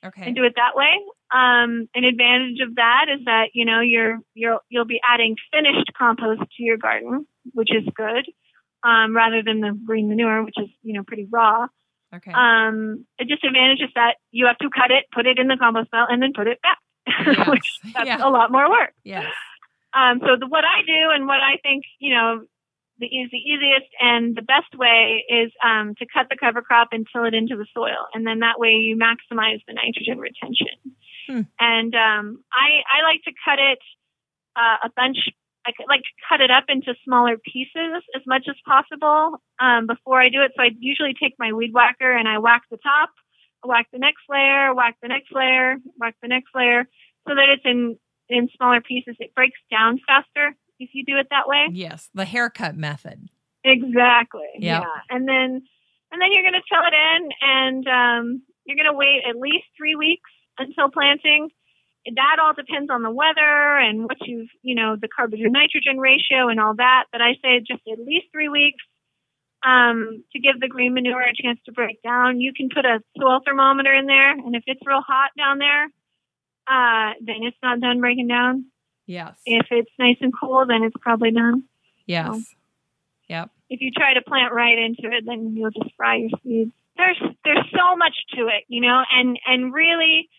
Okay. And do it that way. An advantage of that is that you'll be adding finished compost to your garden, which is good, rather than the green manure, which is pretty raw. Okay. A disadvantage is that you have to cut it, put it in the compost pile, and then put it back, Yes. which that's a lot more work. Yes. What I do and what I think the easiest and the best way is to cut the cover crop and till it into the soil, and then that way you maximize the nitrogen retention. And I like to cut it a bunch like to cut it up into smaller pieces as much as possible before I do it. So I usually take my weed whacker and I whack the top, whack the next layer, whack the next layer, whack the next layer, so that it's in smaller pieces. It breaks down faster if you do it that way. Yes, the haircut method. Exactly. Yep. Yeah. And then you're going to till it in, and you're going to wait at least 3 weeks until planting. That all depends on the weather and what the carbon to nitrogen ratio and all that. But I say just at least 3 weeks to give the green manure a chance to break down. You can put a soil thermometer in there, and if it's real hot down there, then it's not done breaking down. Yes. If it's nice and cool, then it's probably done. Yes. So, yep. if you try to plant right into it, then you'll just fry your seeds. There's so much to it, and really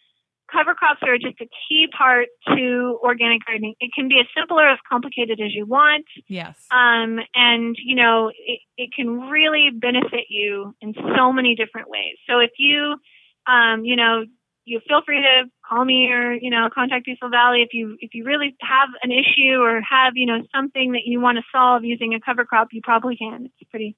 cover crops are just a key part to organic gardening. It can be as simple or as complicated as you want. Yes. And it can really benefit you in so many different ways. So if you you feel free to call me or, contact Peaceful Valley if you really have an issue or have, something that you want to solve using a cover crop. You probably can. It's pretty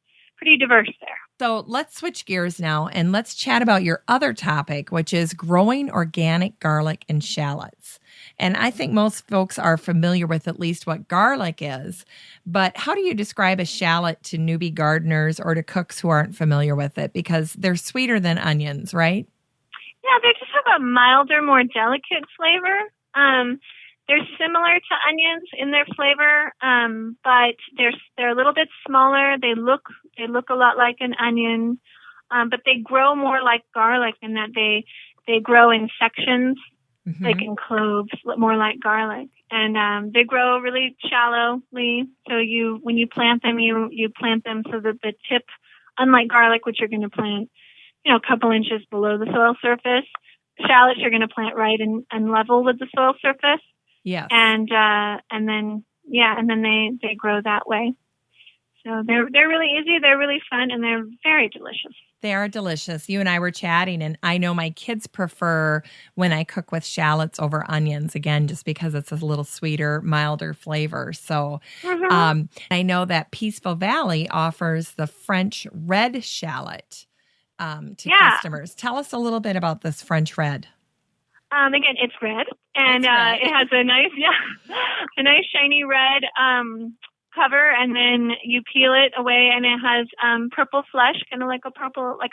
diverse there. So let's switch gears now and let's chat about your other topic, which is growing organic garlic and shallots. And I think most folks are familiar with at least what garlic is, but how do you describe a shallot to newbie gardeners or to cooks who aren't familiar with it? Because they're sweeter than onions, right? Yeah, they just have a milder, more delicate flavor. They're similar to onions in their flavor, but they're a little bit smaller. They look a lot like an onion, but they grow more like garlic in that they grow in sections, like in cloves, more like garlic. And they grow really shallowly. So when you plant them, you plant them so that the tip, unlike garlic, which you're going to plant, a couple inches below the soil surface, shallots you're going to plant right and level with the soil surface. Yes. And then they grow that way. So they're really easy, they're really fun, and they're very delicious. They are delicious. You and I were chatting, and I know my kids prefer when I cook with shallots over onions, again, just because it's a little sweeter, milder flavor. So I know that Peaceful Valley offers the French red shallot to customers. Tell us a little bit about this French red. Again, it's red, and it has a nice shiny red cover, and then you peel it away, and it has purple flesh, kind of like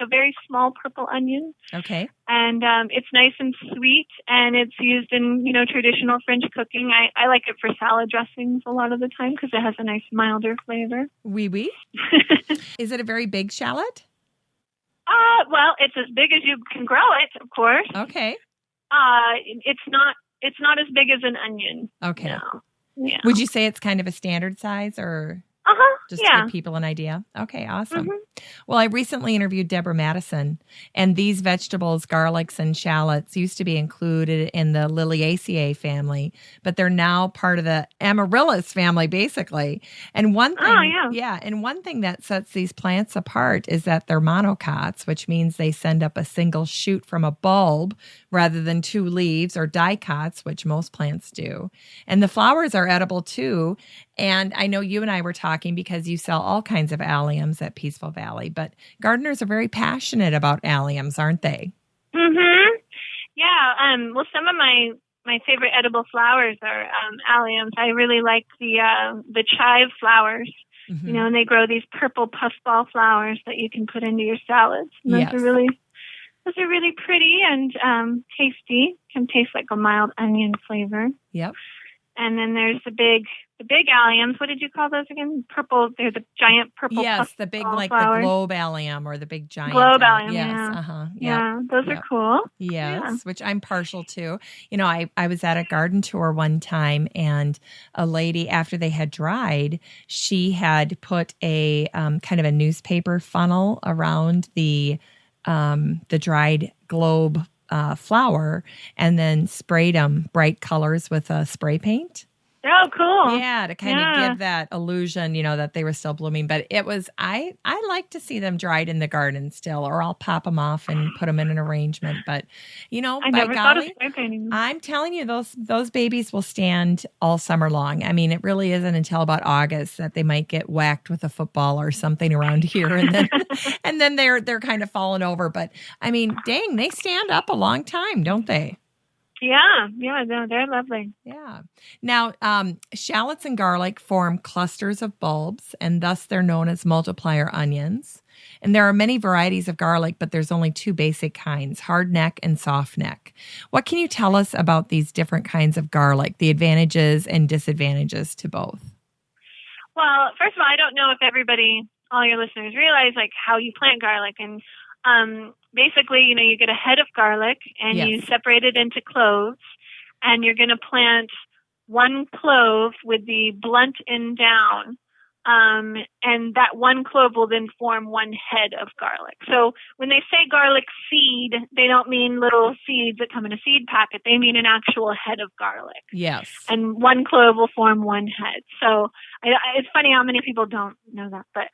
a very small purple onion. Okay. And it's nice and sweet, and it's used in traditional French cooking. I like it for salad dressings a lot of the time because it has a nice milder flavor. Oui, oui. Is it a very big shallot? Well, it's as big as you can grow it, of course. Okay. It's not as big as an onion. Okay. No. Yeah. Would you say it's kind of a standard size or just to give people an idea? Okay, awesome. Well, I recently interviewed Deborah Madison, and these vegetables, garlics and shallots, used to be included in the Liliaceae family, but they're now part of the Amaryllis family, basically. And one thing, and one thing that sets these plants apart is that they're monocots, which means they send up a single shoot from a bulb rather than two leaves, or dicots, which most plants do. And the flowers are edible too. And I know you and I were talking because you sell all kinds of alliums at Peaceful Valley, but gardeners are very passionate about alliums, aren't they? Yeah. Well, some of my favorite edible flowers are alliums. I really like the chive flowers, and they grow these purple puffball flowers that you can put into your salads. And those are really pretty and tasty. Can taste like a mild onion flavor. Yep. And then there's the big alliums. What did you call those again? Purple. They're the giant purple. Yes, the big flowers. The globe allium or the big giant globe allium. Yes. Yeah. Those are cool. Yes, which I'm partial to. I was at a garden tour one time, and a lady, after they had dried, she had put a kind of a newspaper funnel around the dried globe flower, and then sprayed them bright colors with a spray paint. Oh, cool. Yeah, to kind of give that illusion, that they were still blooming. But it was, I like to see them dried in the garden still, or I'll pop them off and put them in an arrangement. But, I by never thought of golly, spray painting them. I'm telling you, those babies will stand all summer long. I mean, it really isn't until about August that they might get whacked with a football or something around here, and then and then they're kind of falling over. But I mean, dang, they stand up a long time, don't they? Yeah, no, they're lovely. Yeah. Now, shallots and garlic form clusters of bulbs, and thus they're known as multiplier onions. And there are many varieties of garlic, but there's only two basic kinds, hard neck and soft neck. What can you tell us about these different kinds of garlic, the advantages and disadvantages to both? Well, first of all, I don't know if all your listeners realize how you plant garlic. And basically, you get a head of garlic and you separate it into cloves, and you're going to plant one clove with the blunt end down. And that one clove will then form one head of garlic. So when they say garlic seed, they don't mean little seeds that come in a seed packet. They mean an actual head of garlic. Yes. And one clove will form one head. So it's funny how many people don't know that. But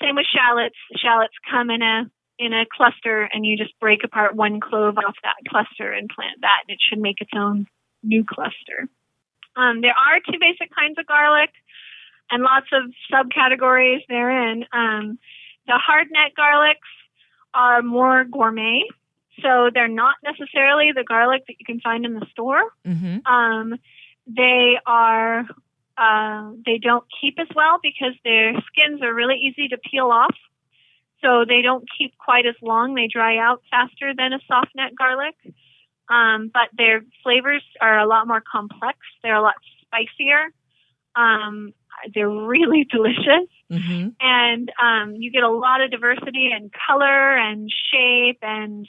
same with shallots. Shallots come in a cluster, and you just break apart one clove off that cluster and plant that, and it should make its own new cluster. There are two basic kinds of garlic and lots of subcategories therein. The hard neck garlics are more gourmet, so they're not necessarily the garlic that you can find in the store. Mm-hmm. They don't keep as well because their skins are really easy to peel off, so they don't keep quite as long. They dry out faster than a soft neck garlic. But their flavors are a lot more complex. They're a lot spicier. They're really delicious. Mm-hmm. And you get a lot of diversity in color and shape and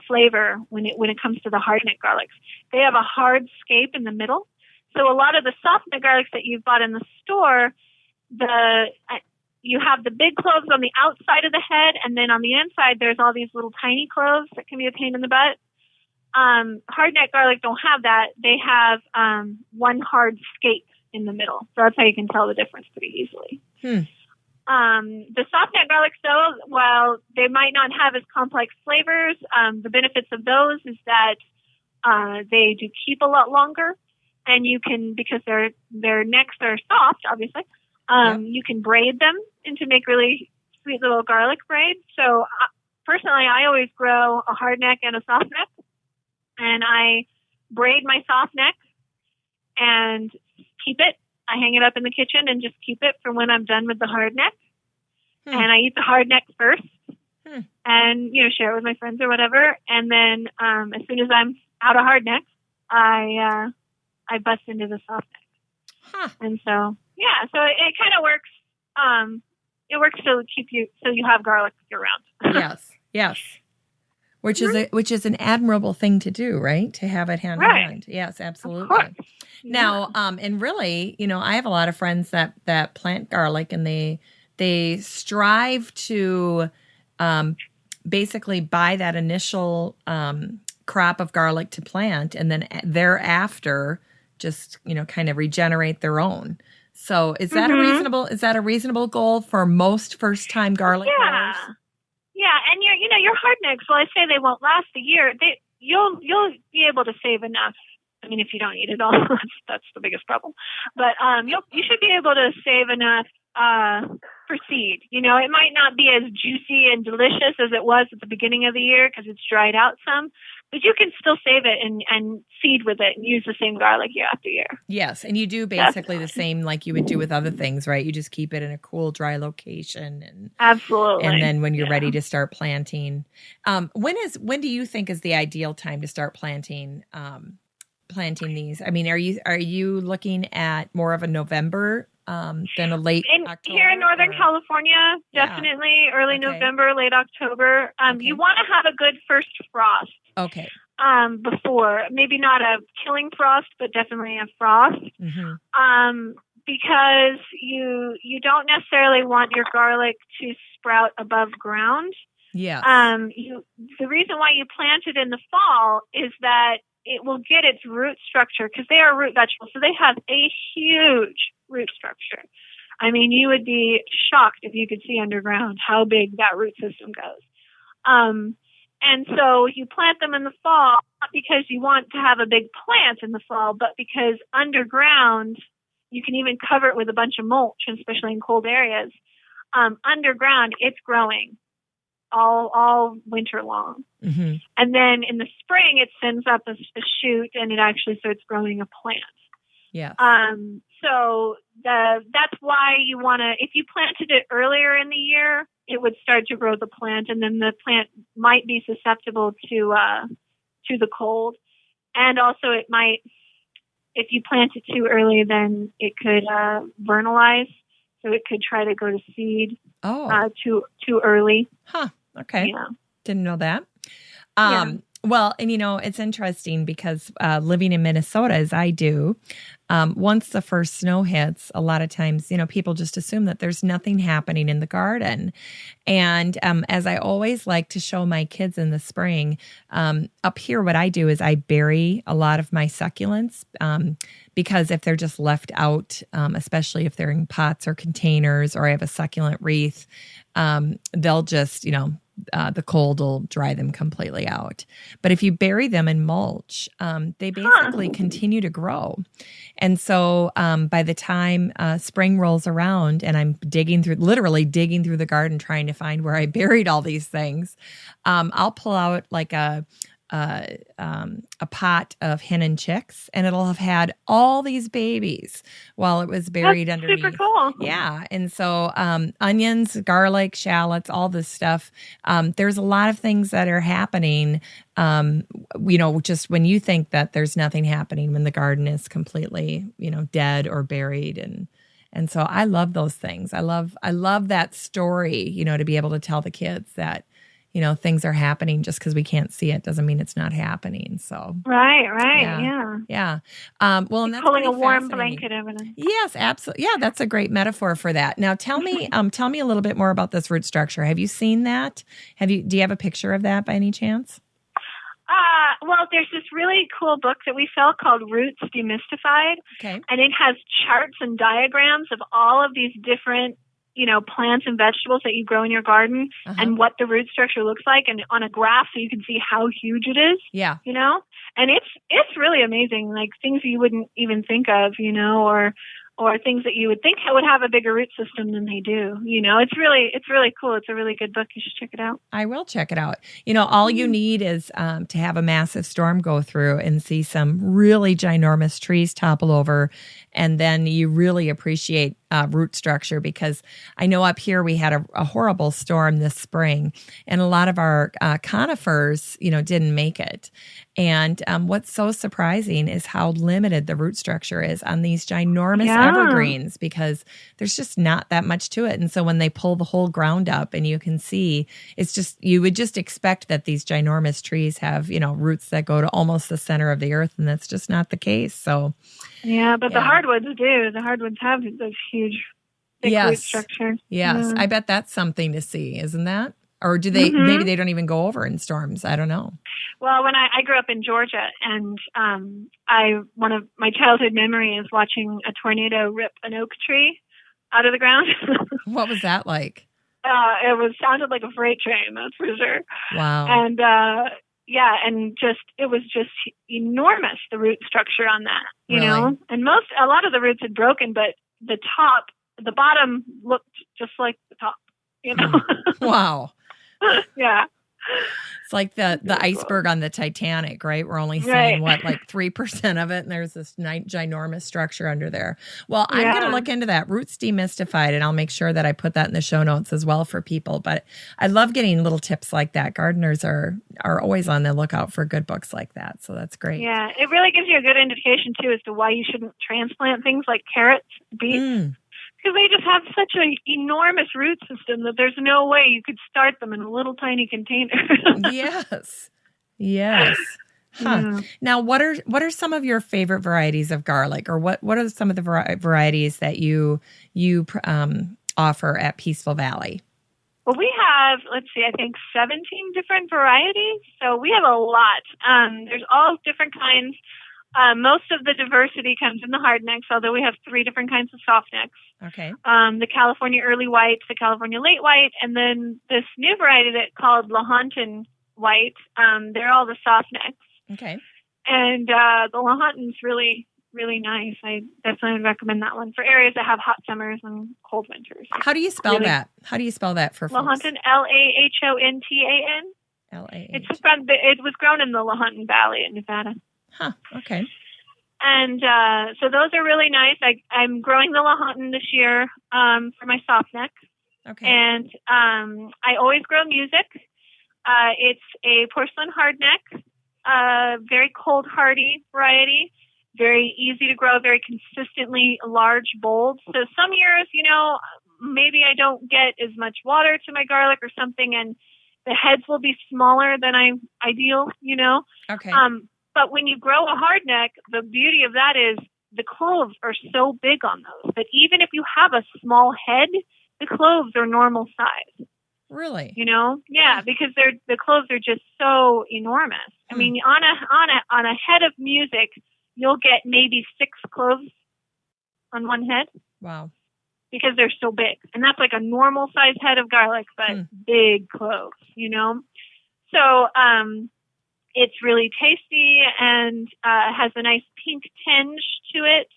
flavor when it comes to the hard neck garlics. They have a hard scape in the middle. So a lot of the soft neck garlics that you've bought in the store, you have the big cloves on the outside of the head, and then on the inside there's all these little tiny cloves that can be a pain in the butt. Hard neck garlic don't have that. They have one hard scape in the middle. So that's how you can tell the difference pretty easily. The soft neck garlics, though, while they might not have as complex flavors, the benefits of those is that they do keep a lot longer, and you can, because their necks are soft, obviously, you can braid them and to make really sweet little garlic braids. So personally, I always grow a hard neck and a soft neck. And I braid my soft neck and keep it. I hang it up in the kitchen and just keep it for when I'm done with the hard neck. And I eat the hard neck first and, share it with my friends or whatever. And then as soon as I'm out of hard neck, I bust into the soft neck. And so, so it kind of works. It works to keep so you have garlic year round. Yes. Which is an admirable thing to do, right? To have it hand in hand. Yes, absolutely. Now, and really, I have a lot of friends that plant garlic, and they strive to basically buy that initial crop of garlic to plant, and then thereafter just kind of regenerate their own. So is that a reasonable goal for most first time garlic growers? Yeah, and your hard necks, well, I say they won't last a year. You'll be able to save enough. I mean, if you don't eat it all, that's the biggest problem. But you should be able to save enough for seed. It might not be as juicy and delicious as it was at the beginning of the year because it's dried out some, but you can still save it and seed with it and use the same garlic year after year. Yes, and you do basically the same like you would do with other things, right? You just keep it in a cool, dry location, and absolutely. And then when you're ready to start planting, when do you think is the ideal time to start planting these? I mean, are you looking at more of a November than a late October? Here in Northern California, definitely early November, late October. You want to have a good first frost. Okay. Before, maybe not a killing frost, but definitely a frost. Mm-hmm. Because you don't necessarily want your garlic to sprout above ground. Yeah. The reason why you plant it in the fall is that it will get its root structure, because they are root vegetables, so they have a huge root structure. I mean, you would be shocked if you could see underground how big that root system goes. And so you plant them in the fall, not because you want to have a big plant in the fall, but because underground, you can even cover it with a bunch of mulch, especially in cold areas. Underground, it's growing all winter long. Mm-hmm. And then in the spring, it sends up a shoot, and it actually starts growing a plant. Yeah. So that's why you want to, if you planted it earlier in the year, it would start to grow the plant, and then the plant might be susceptible to the cold. And also it might, if you plant it too early, then it could vernalize. So it could try to go to seed too early. Huh. Okay. Yeah. Didn't know that. Well, and it's interesting because living in Minnesota as I do, once the first snow hits, a lot of times, people just assume that there's nothing happening in the garden. And as I always like to show my kids in the spring, up here, what I do is I bury a lot of my succulents because if they're just left out, especially if they're in pots or containers, or I have a succulent wreath, they'll just, the cold will dry them completely out. But if you bury them in mulch, they basically continue to grow. And so by the time spring rolls around and I'm literally digging through the garden trying to find where I buried all these things, I'll pull out like a pot of hen and chicks, and it'll have had all these babies while it was buried underneath. Super cool. Yeah. And so onions, garlic, shallots, all this stuff. There's a lot of things that are happening, just when you think that there's nothing happening, when the garden is completely, dead or buried. And so I love those things. I love that story, to be able to tell the kids that, things are happening. Just because we can't see it doesn't mean it's not happening. So right, yeah. Well, and that's pulling a warm blanket over them. Yes, absolutely. Yeah, that's a great metaphor for that. Now, tell me a little bit more about this root structure. Have you seen that? Do you have a picture of that by any chance? Well, there's this really cool book that we sell called Roots Demystified, okay, and it has charts and diagrams of all of these different plants and vegetables that you grow in your garden, and what the root structure looks like, and on a graph so you can see how huge it is. Yeah. And it's really amazing, like things you wouldn't even think of, or things that you would think would have a bigger root system than they do. It's really cool. It's a really good book. You should check it out. I will check it out. All you need is to have a massive storm go through and see some really ginormous trees topple over, and then you really appreciate root structure, because I know up here we had a horrible storm this spring, and a lot of our conifers, didn't make it. And what's so surprising is how limited the root structure is on these ginormous evergreens, because there's just not that much to it. And so when they pull the whole ground up and you can see, it's just, you would just expect that these ginormous trees have, roots that go to almost the center of the earth, and that's just not the case. So but the hardwoods do. The hardwoods have those huge big root structure. Yes. I bet that's something to see, isn't that? Or do they, maybe they don't even go over in storms. I don't know. Well, when I grew up in Georgia, and one of my childhood memories is watching a tornado rip an oak tree out of the ground. What was that like? It sounded like a freight train, that's for sure. Wow. And it was just enormous, the root structure on that, you know? And a lot of the roots had broken, but the bottom looked just like the top, Wow. Yeah. It's like the iceberg on the Titanic, right? We're only seeing like 3% of it, and there's this ginormous structure under there. Well, I'm going to look into that, Roots Demystified, and I'll make sure that I put that in the show notes as well for people. But I love getting little tips like that. Gardeners are always on the lookout for good books like that, so that's great. Yeah, it really gives you a good indication too as to why you shouldn't transplant things like carrots, beets. Because they just have such an enormous root system that there's no way you could start them in a little tiny container. Yes. Huh. Yeah. Now, what are some of your favorite varieties of garlic, or what are some of the varieties that you offer at Peaceful Valley? Well, we have, let's see, I think 17 different varieties. So we have a lot. There's all different kinds. Most of the diversity comes in the hard necks, although we have 3 different kinds of soft necks. Okay. The California early white, the California late white, and then this new variety that called Lahontan white. They're all the soft necks. Okay. And the Lahontan's really, really nice. I definitely would recommend that one for areas that have hot summers and cold winters. How do you spell that? How do you spell that for folks? Lahontan, Lahontan. L-A-H. It was grown in the Lahontan Valley in Nevada. Huh. Okay. And so those are really nice. I'm growing the Lahontan this year for my soft neck. Okay. And I always grow music. It's a porcelain hard neck, very cold hardy variety, very easy to grow, very consistently large bulbs. So some years, maybe I don't get as much water to my garlic or something, and the heads will be smaller than ideal, Okay. But when you grow a hard neck, the beauty of that is the cloves are so big on those that even if you have a small head, the cloves are normal size. Really? Yeah, because the cloves are just so enormous. I mean, on a head of music, you'll get maybe 6 cloves on one head. Wow. Because they're so big. And that's like a normal size head of garlic, but big cloves, So, it's really tasty and has a nice pink tinge to it,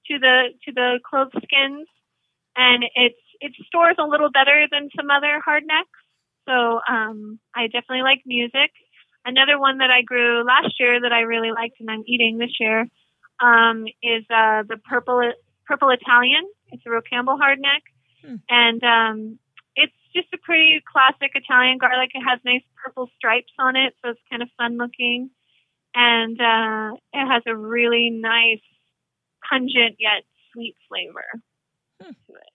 to the clove skins, and it stores a little better than some other hard necks. So I definitely like music. Another one that I grew last year that I really liked and I'm eating this year is the purple Italian. It's a real Campbell hard neck, and it's just a pretty classic Italian garlic. It has nice purple stripes on it, so it's kind of fun looking. And it has a really nice, pungent yet sweet flavor to it.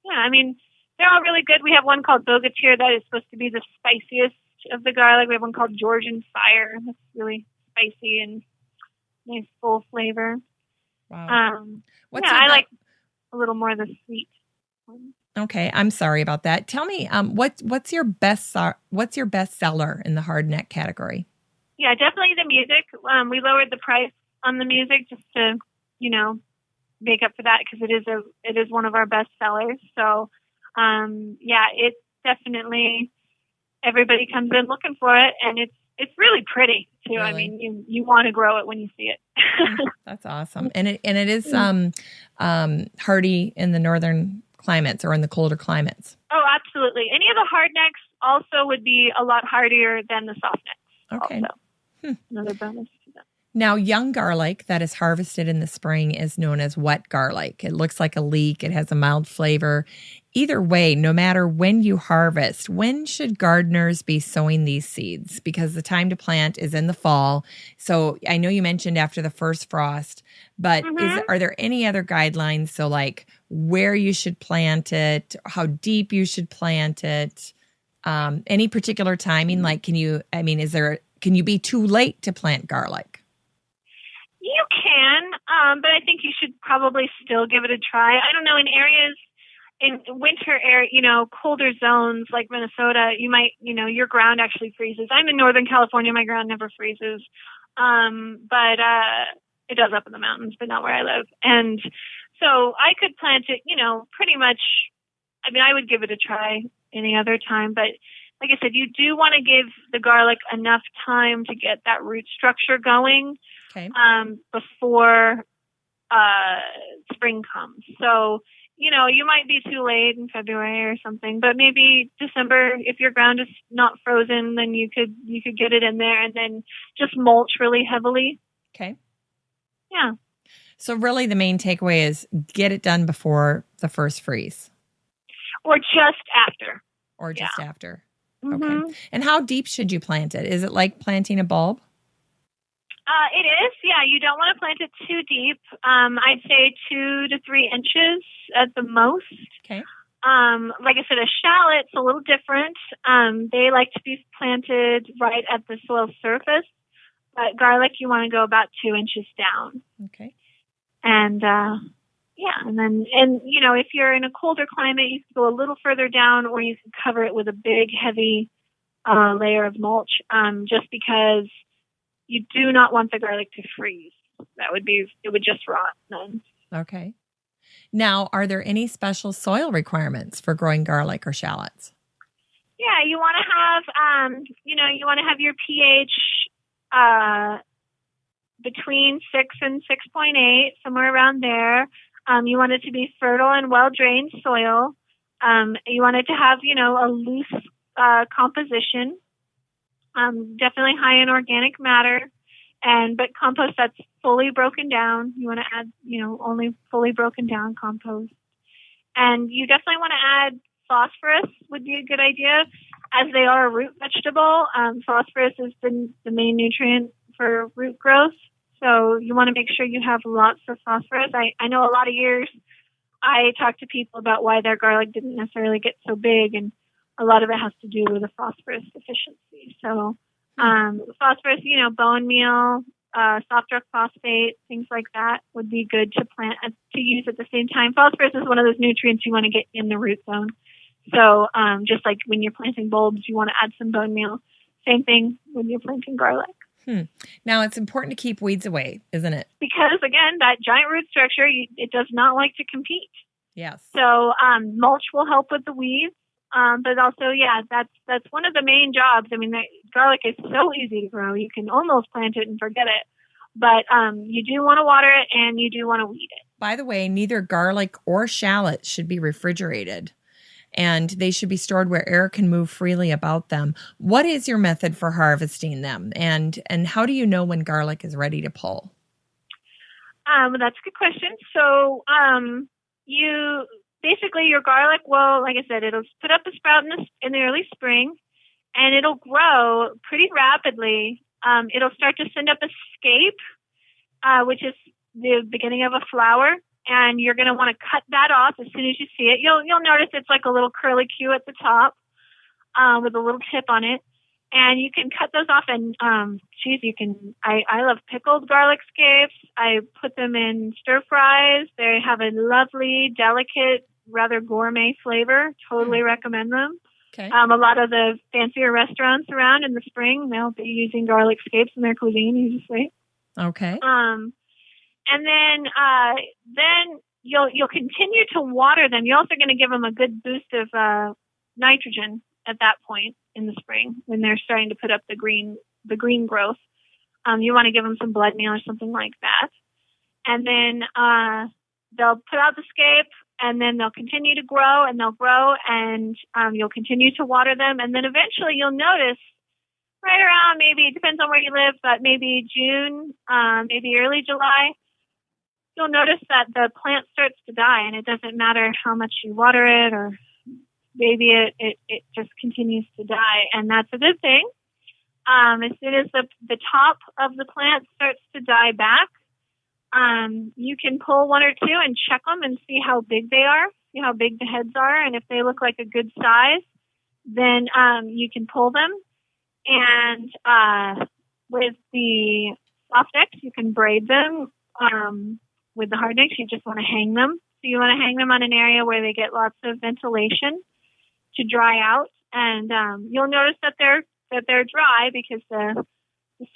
Yeah, I mean, they're all really good. We have one called Bogatir that is supposed to be the spiciest of the garlic. We have one called Georgian Fire. That's really spicy and nice full flavor. Wow. I like a little more of the sweet one. Okay, I'm sorry about that. Tell me, what's your best seller in the hard neck category? Yeah, definitely the music. We lowered the price on the music just to, make up for that because it is one of our best sellers. So, it's definitely everybody comes in looking for it, and it's really pretty too. Really? I mean, you want to grow it when you see it. That's awesome, and it is hardy in the northern climates or in the colder climates. Oh, absolutely. Any of the hard necks also would be a lot hardier than the soft necks. Okay. Also. Another bonus to that. Now, young garlic that is harvested in the spring is known as wet garlic. It looks like a leek. It has a mild flavor. Either way, no matter when you harvest, when should gardeners be sowing these seeds? Because the time to plant is in the fall. So I know you mentioned after the first frost, but are there any other guidelines? So like where you should plant it, how deep you should plant it, any particular timing? Like, can you be too late to plant garlic? You can, but I think you should probably still give it a try. I don't know, in areas in winter colder zones like Minnesota, you might, your ground actually freezes. I'm in Northern California. My ground never freezes. But it does up in the mountains, but not where I live. And so I could plant it, pretty much, I would give it a try any other time. But like I said, you do want to give the garlic enough time to get that root structure going before spring comes. So, you might be too late in February or something, but maybe December, if your ground is not frozen, then you could get it in there and then just mulch really heavily. Okay. Yeah. So really the main takeaway is get it done before the first freeze. Or just after. After. Okay. And how deep should you plant it? Is it like planting a bulb? It is. Yeah. You don't want to plant it too deep. I'd say 2 to 3 inches at the most. Okay. Like I said, a shallot's a little different. They like to be planted right at the soil surface, but garlic, you want to go about 2 inches down. Okay. And, Yeah, and if you're in a colder climate, you can go a little further down, or you can cover it with a big, heavy layer of mulch, just because you do not want the garlic to freeze. It would just rot then. Okay. Now, are there any special soil requirements for growing garlic or shallots? Yeah, you want to have your pH between 6 and 6.8, somewhere around there. You want it to be fertile and well-drained soil. You want it to have, a loose composition, definitely high in organic matter, but compost that's fully broken down. You want to add, only fully broken down compost. And you definitely want to add phosphorus would be a good idea, as they are a root vegetable. Phosphorus is the main nutrient for root growth. So you want to make sure you have lots of phosphorus. I know a lot of years I talked to people about why their garlic didn't necessarily get so big, and a lot of it has to do with a phosphorus deficiency. So phosphorus, bone meal, soft rock phosphate, things like that would be good to use at the same time. Phosphorus is one of those nutrients you want to get in the root zone. So just like when you're planting bulbs, you want to add some bone meal. Same thing when you're planting garlic. Now, it's important to keep weeds away, isn't it? Because, again, that giant root structure, it does not like to compete. Yes. So mulch will help with the weeds. But also, that's one of the main jobs. I mean, garlic is so easy to grow. You can almost plant it and forget it. But you do want to water it, and you do want to weed it. By the way, neither garlic or shallots should be refrigerated, and they should be stored where air can move freely about them. What is your method for harvesting them, and how do you know when garlic is ready to pull? That's a good question. So your garlic will, like I said, it'll put up a sprout in the early spring, and it'll grow pretty rapidly. It'll start to send up a scape, which is the beginning of a flower. And you're going to want to cut that off as soon as you see it. You'll notice it's like a little curly Q at the top with a little tip on it. And you can cut those off. And, you can. I love pickled garlic scapes. I put them in stir fries. They have a lovely, delicate, rather gourmet flavor. Totally recommend them. Okay. A lot of the fancier restaurants around in the spring, they'll be using garlic scapes in their cuisine usually. Okay. And then you'll continue to water them. You're also going to give them a good boost of nitrogen at that point in the spring when they're starting to put up the green growth. You want to give them some blood meal or something like that. And then they'll put out the scape, and then they'll continue to grow, and they'll grow, and you'll continue to water them. And then eventually you'll notice right around, maybe it depends on where you live, but maybe June, maybe early July, you'll notice that the plant starts to die, and it doesn't matter how much you water it, or maybe it just continues to die. And that's a good thing. As soon as the top of the plant starts to die back, you can pull one or two and check them and see how big they are, see how big the heads are. And if they look like a good size, then you can pull them. And with the soft necks, you can braid them. With the hard necks, you just want to hang them. So you want to hang them on an area where they get lots of ventilation to dry out. And you'll notice that they're dry because the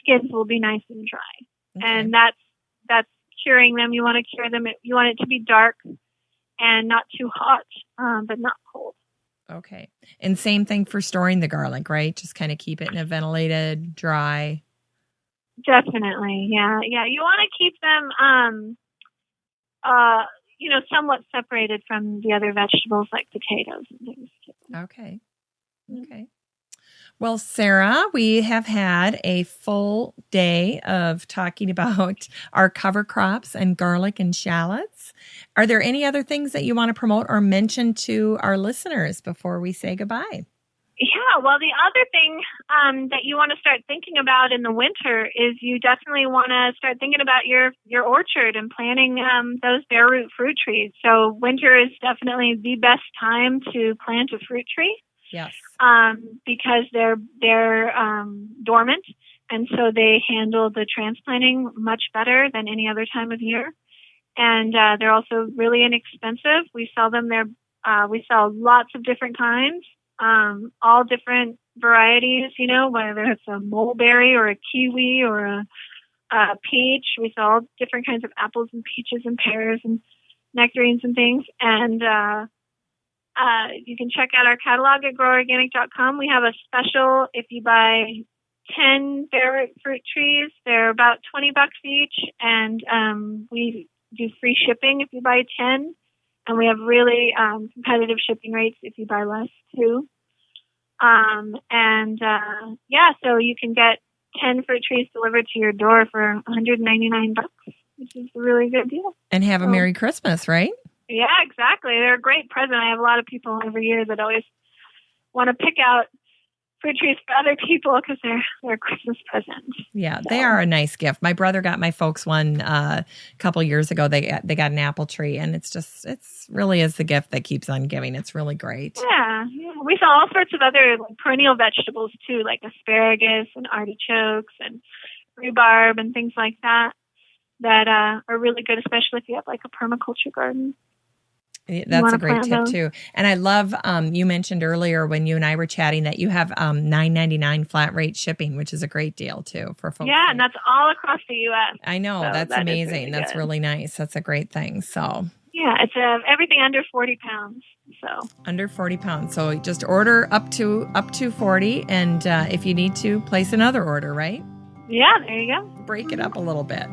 skins will be nice and dry. Okay. And that's curing them. You want to cure them. You want it to be dark and not too hot, but not cold. Okay. And same thing for storing the garlic, right? Just kind of keep it in a ventilated, dry. Definitely. Yeah. Yeah. You want to keep them, somewhat separated from the other vegetables like potatoes and things. Okay. Okay. Well, Sarah, we have had a full day of talking about our cover crops and garlic and shallots. Are there any other things that you want to promote or mention to our listeners before we say goodbye? Yeah, well, the other thing that you want to start thinking about in the winter is you definitely want to start thinking about your orchard and planting those bare root fruit trees. So winter is definitely the best time to plant a fruit tree. Yes. Because they're dormant, and so they handle the transplanting much better than any other time of year. And they're also really inexpensive. We sell them there. We sell lots of different kinds, all different varieties, whether it's a mulberry or a kiwi or a peach. We sell all different kinds of apples and peaches and pears and nectarines and things. And you can check out our catalog at groworganic.com. We have a special if you buy 10 favorite fruit trees. They're about $20 each, and we do free shipping if you buy 10, and we have really competitive shipping rates if you buy less too. So you can get 10 fruit trees delivered to your door for $199, which is a really good deal. And have a Merry Christmas, right? Yeah, exactly. They're a great present. I have a lot of people every year that always want to pick out fruit trees for other people because they're Christmas presents. Yeah, they are a nice gift. My brother got my folks one a couple years ago. They got an apple tree, and it's really is the gift that keeps on giving. It's really great. Yeah. We sell all sorts of other perennial vegetables too, like asparagus and artichokes and rhubarb and things like that are really good, especially if you have like a permaculture garden. That's a great tip too. And I love, you mentioned earlier when you and I were chatting that you have $9.99 flat rate shipping, which is a great deal too for folks. Yeah, and that's all across the U.S. I know. So that's amazing. Really that's really nice. That's a great thing. So yeah, it's everything under 40 pounds. So under 40 pounds. So just order up to 40. And if you need to, place another order, right? Yeah, there you go. Break it up a little bit.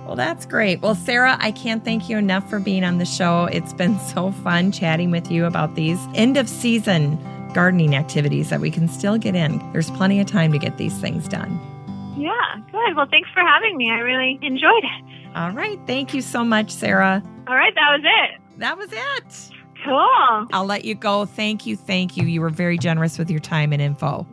Well, that's great. Well, Sarah, I can't thank you enough for being on the show. It's been so fun chatting with you about these end of season gardening activities that we can still get in. There's plenty of time to get these things done. Yeah, good. Well, thanks for having me. I really enjoyed it. All right. Thank you so much, Sarah. All right. That was it. That was it. Cool. I'll let you go. Thank you. Thank you. You were very generous with your time and info.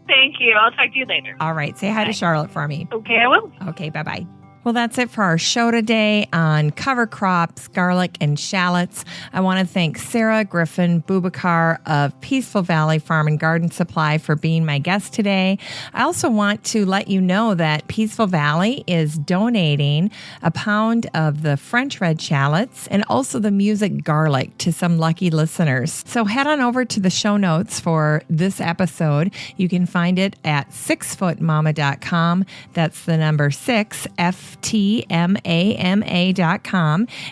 Thank you. I'll talk to you later. All right. Say hi to Charlotte for me. Okay, I will. Okay. Bye-bye. Well, that's it for our show today on cover crops, garlic, and shallots. I want to thank Sarah Griffin-Boubacar of Peaceful Valley Farm and Garden Supply for being my guest today. I also want to let you know that Peaceful Valley is donating a pound of the French red shallots and also the music garlic to some lucky listeners. So head on over to the show notes for this episode. You can find it at 6footmama.com. That's the number 6, FTMAMA.com,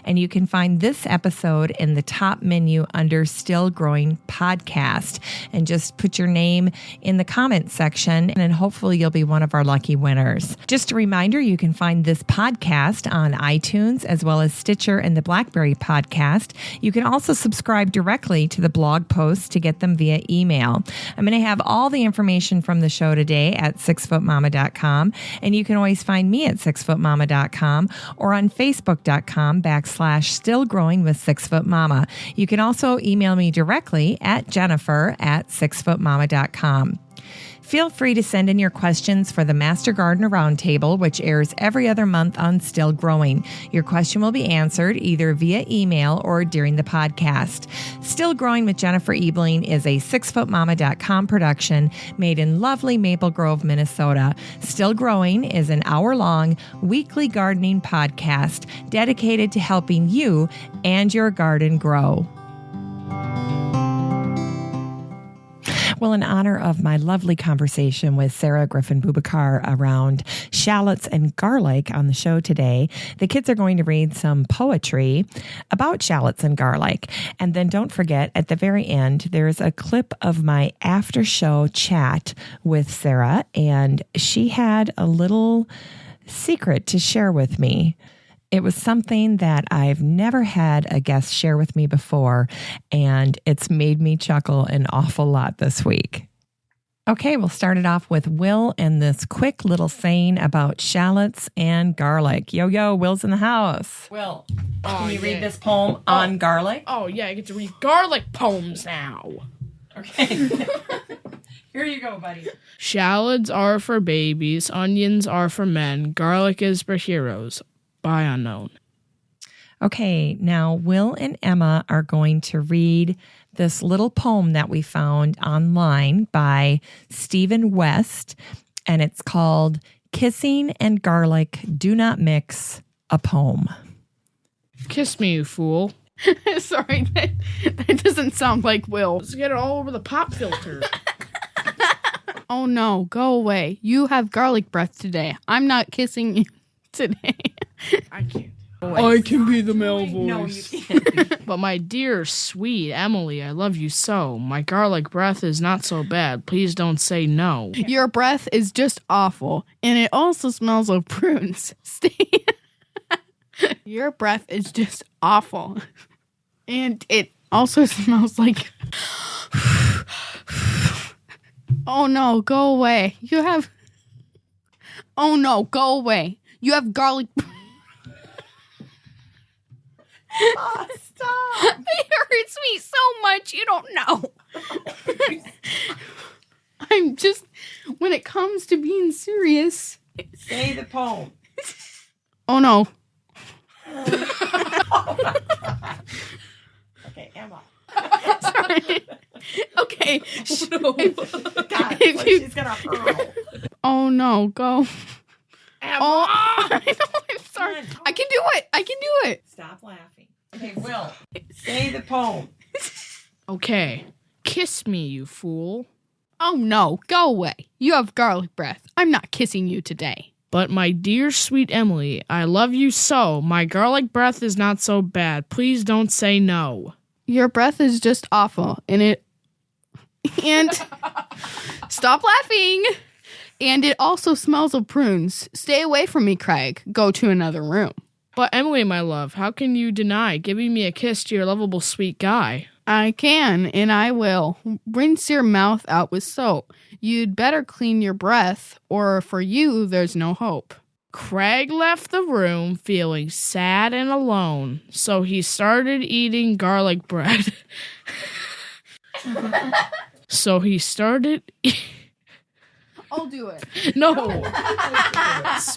and you can find this episode in the top menu under Still Growing Podcast, and just put your name in the comment section, and then hopefully you'll be one of our lucky winners. Just a reminder, you can find this podcast on iTunes as well as Stitcher and the BlackBerry Podcast. You can also subscribe directly to the blog posts to get them via email. I'm going to have all the information from the show today at 6footmama.com, and you can always find me at 6footmama.com or on facebook.com/Still Growing with 6footmama. You can also email me directly at Jennifer@6footmama.com. Feel free to send in your questions for the Master Gardener Roundtable, which airs every other month on Still Growing. Your question will be answered either via email or during the podcast. Still Growing with Jennifer Ebling is a 6footmama.com production made in lovely Maple Grove, Minnesota. Still Growing is an hour-long weekly gardening podcast dedicated to helping you and your garden grow. Well, in honor of my lovely conversation with Sarah Griffin-Boubacar around shallots and garlic on the show today, the kids are going to read some poetry about shallots and garlic. And then don't forget, at the very end, there's a clip of my after-show chat with Sarah, and she had a little secret to share with me. It was something that I've never had a guest share with me before, and it's made me chuckle an awful lot this week. Okay, we'll start it off with Will and this quick little saying about shallots and garlic. Yo, Will's in the house. Will, can you read this poem on garlic? Oh, yeah, I get to read garlic poems now. Okay. Here you go, buddy. Shallots are for babies, onions are for men, garlic is for heroes. By unknown. Okay, now Will and Emma are going to read this little poem that we found online by Stephen West, and it's called Kissing and Garlic Do Not Mix, a Poem. Kiss me, you fool. Sorry, that doesn't sound like Will. Let's get it all over the pop filter. Oh no, go away. You have garlic breath today. I'm not kissing you today. I can't. I can be the male voice. No, you can't. But my dear, sweet Emily, I love you so. My garlic breath is not so bad. Please don't say no. Your breath is just awful, and it also smells of prunes. Stay. Your breath is just awful, and it also smells like... Oh no, go away. You have... Oh no, go away. You have garlic... Oh, stop. It hurts me so much, you don't know. I'm just... When it comes to being serious... Say the poem. Oh no. Okay, Emma. Sorry. Okay. No. God, If you- she's gonna hurl. Oh no, go. Emma! Oh, I know, I'm sorry. Come on. I can do it. Stop laughing. Okay, Will. Say the poem. Okay. Kiss me, you fool. Oh no, go away. You have garlic breath. I'm not kissing you today. But my dear, sweet Emily, I love you so. My garlic breath is not so bad. Please don't say no. Your breath is just awful, and stop laughing. And it also smells of prunes. Stay away from me, Craig. Go to another room. But Emily, my love, how can you deny giving me a kiss to your lovable sweet guy? I can, and I will. Rinse your mouth out with soap. You'd better clean your breath, or for you, there's no hope. Craig left the room feeling sad and alone, so he started eating garlic bread. I'll do it. No.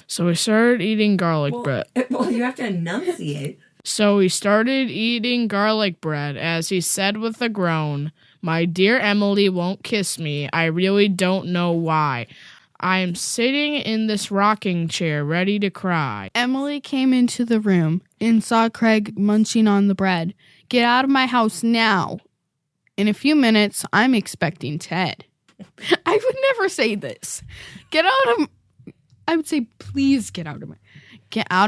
So he started eating garlic bread. Well, you have to enunciate. So he started eating garlic bread as he said with a groan, "My dear Emily won't kiss me. I really don't know why. I am sitting in this rocking chair ready to cry." Emily came into the room and saw Craig munching on the bread. Get out of my house now. In a few minutes, I'm expecting Ted. I would never say this. I would say, please get out of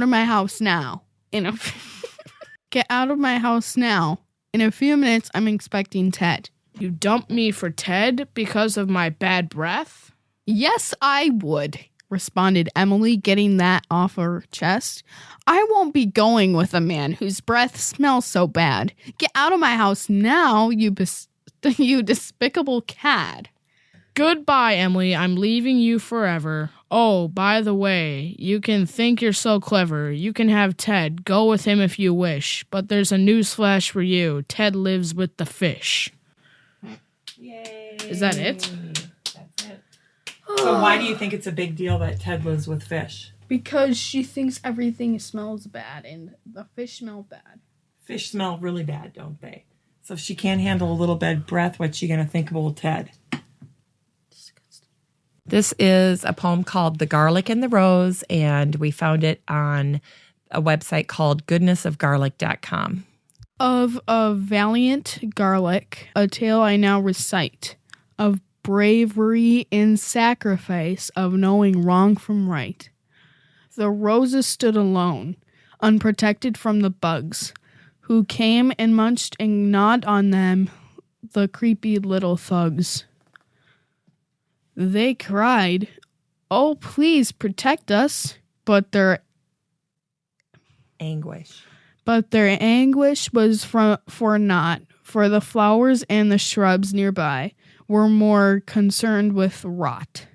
my house now. Get out of my house now. In a few minutes, I'm expecting Ted. You dumped me for Ted because of my bad breath? Yes, I would, responded Emily, getting that off her chest. I won't be going with a man whose breath smells so bad. Get out of my house now, you despicable cad. Goodbye, Emily. I'm leaving you forever. Oh, by the way, you can think you're so clever. You can have Ted. Go with him if you wish. But there's a newsflash for you. Ted lives with the fish. Yay. Is that it? That's it. So why do you think it's a big deal that Ted lives with fish? Because she thinks everything smells bad and the fish smell bad. Fish smell really bad, don't they? So if she can't handle a little bad breath, what's she going to think of old Ted? This is a poem called The Garlic and the Rose, and we found it on a website called goodnessofgarlic.com. Of a valiant garlic, a tale I now recite, of bravery and sacrifice, of knowing wrong from right. The roses stood alone, unprotected from the bugs, who came and munched and gnawed on them, the creepy little thugs. They cried, "Oh, please protect us," but their Anguish was for naught, for the flowers and the shrubs nearby were more concerned with rot.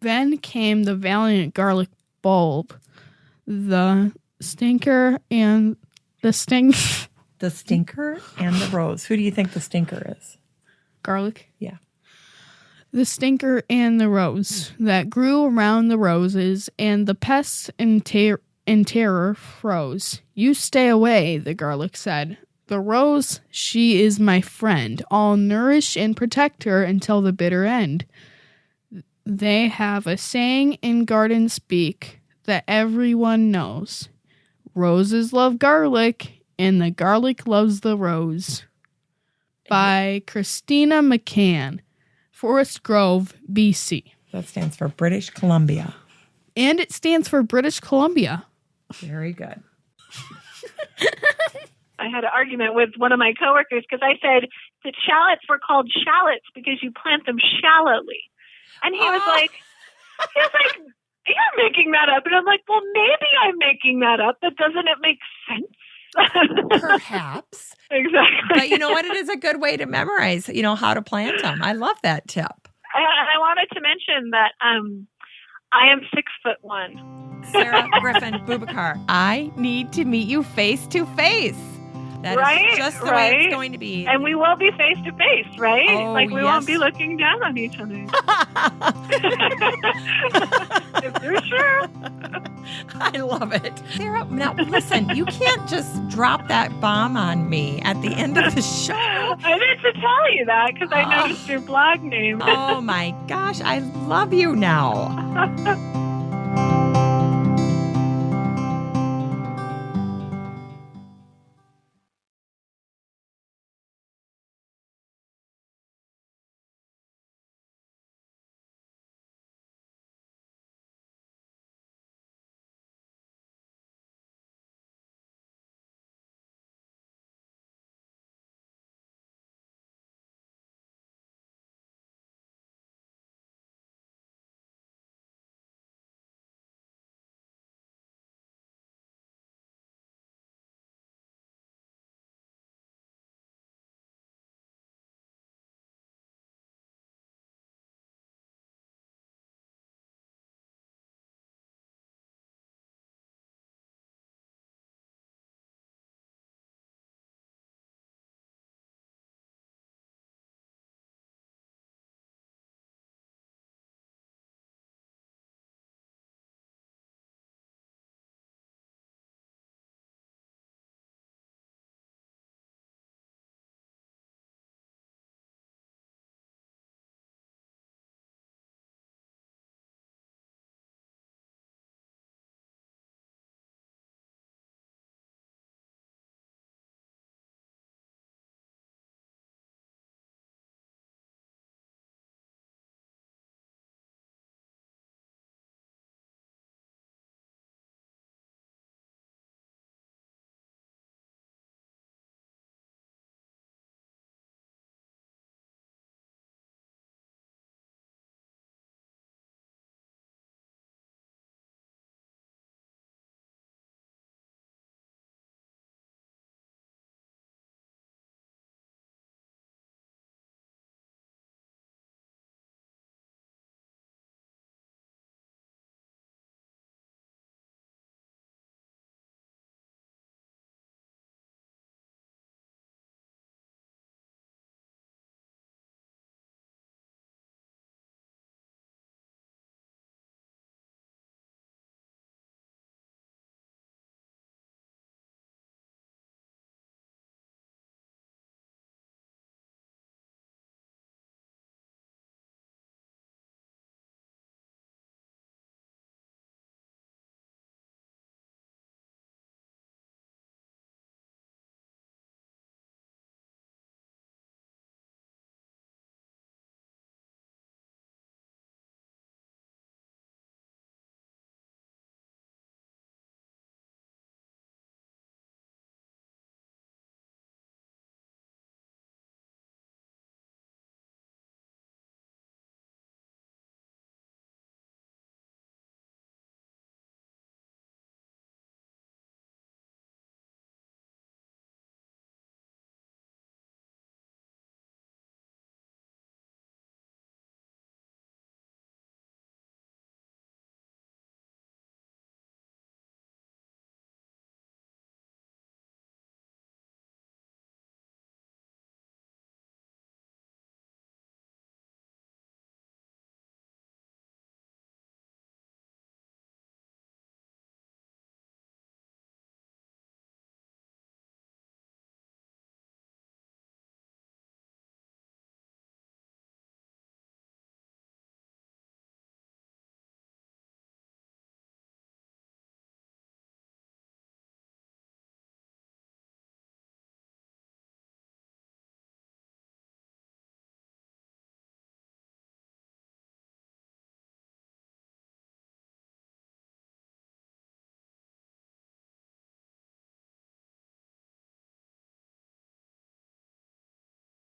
Then came the valiant garlic bulb, the stinker and the stink. The stinker and the rose. Who do you think the stinker is? Garlic? Yeah. The stinker and the rose that grew around the roses, and the pests in terror froze. "You stay away," the garlic said. "The rose, she is my friend. I'll nourish and protect her until the bitter end." They have a saying in garden speak that everyone knows. Roses love garlic, and the garlic loves the rose. By Christina McCann, Forest Grove, BC. That stands for British Columbia. And it stands for British Columbia. Very good. I had an argument with one of my coworkers because I said that shallots were called shallots because you plant them shallowly. And he was like, you're making that up. And I'm like, well, maybe I'm making that up, but doesn't it make sense? Perhaps. Exactly. But you know what? It is a good way to memorize, how to plant them. I love that tip. And I wanted to mention that I am 6'1". Sarah Griffin-Boubacar, I need to meet you face to face. That is just the way it's going to be. And we will be face to face, right? Oh, we won't be looking down on each other. If you're sure. I love it. Sarah, now listen, you can't just drop that bomb on me at the end of the show. I meant to tell you that because I noticed your blog name. Oh my gosh, I love you now.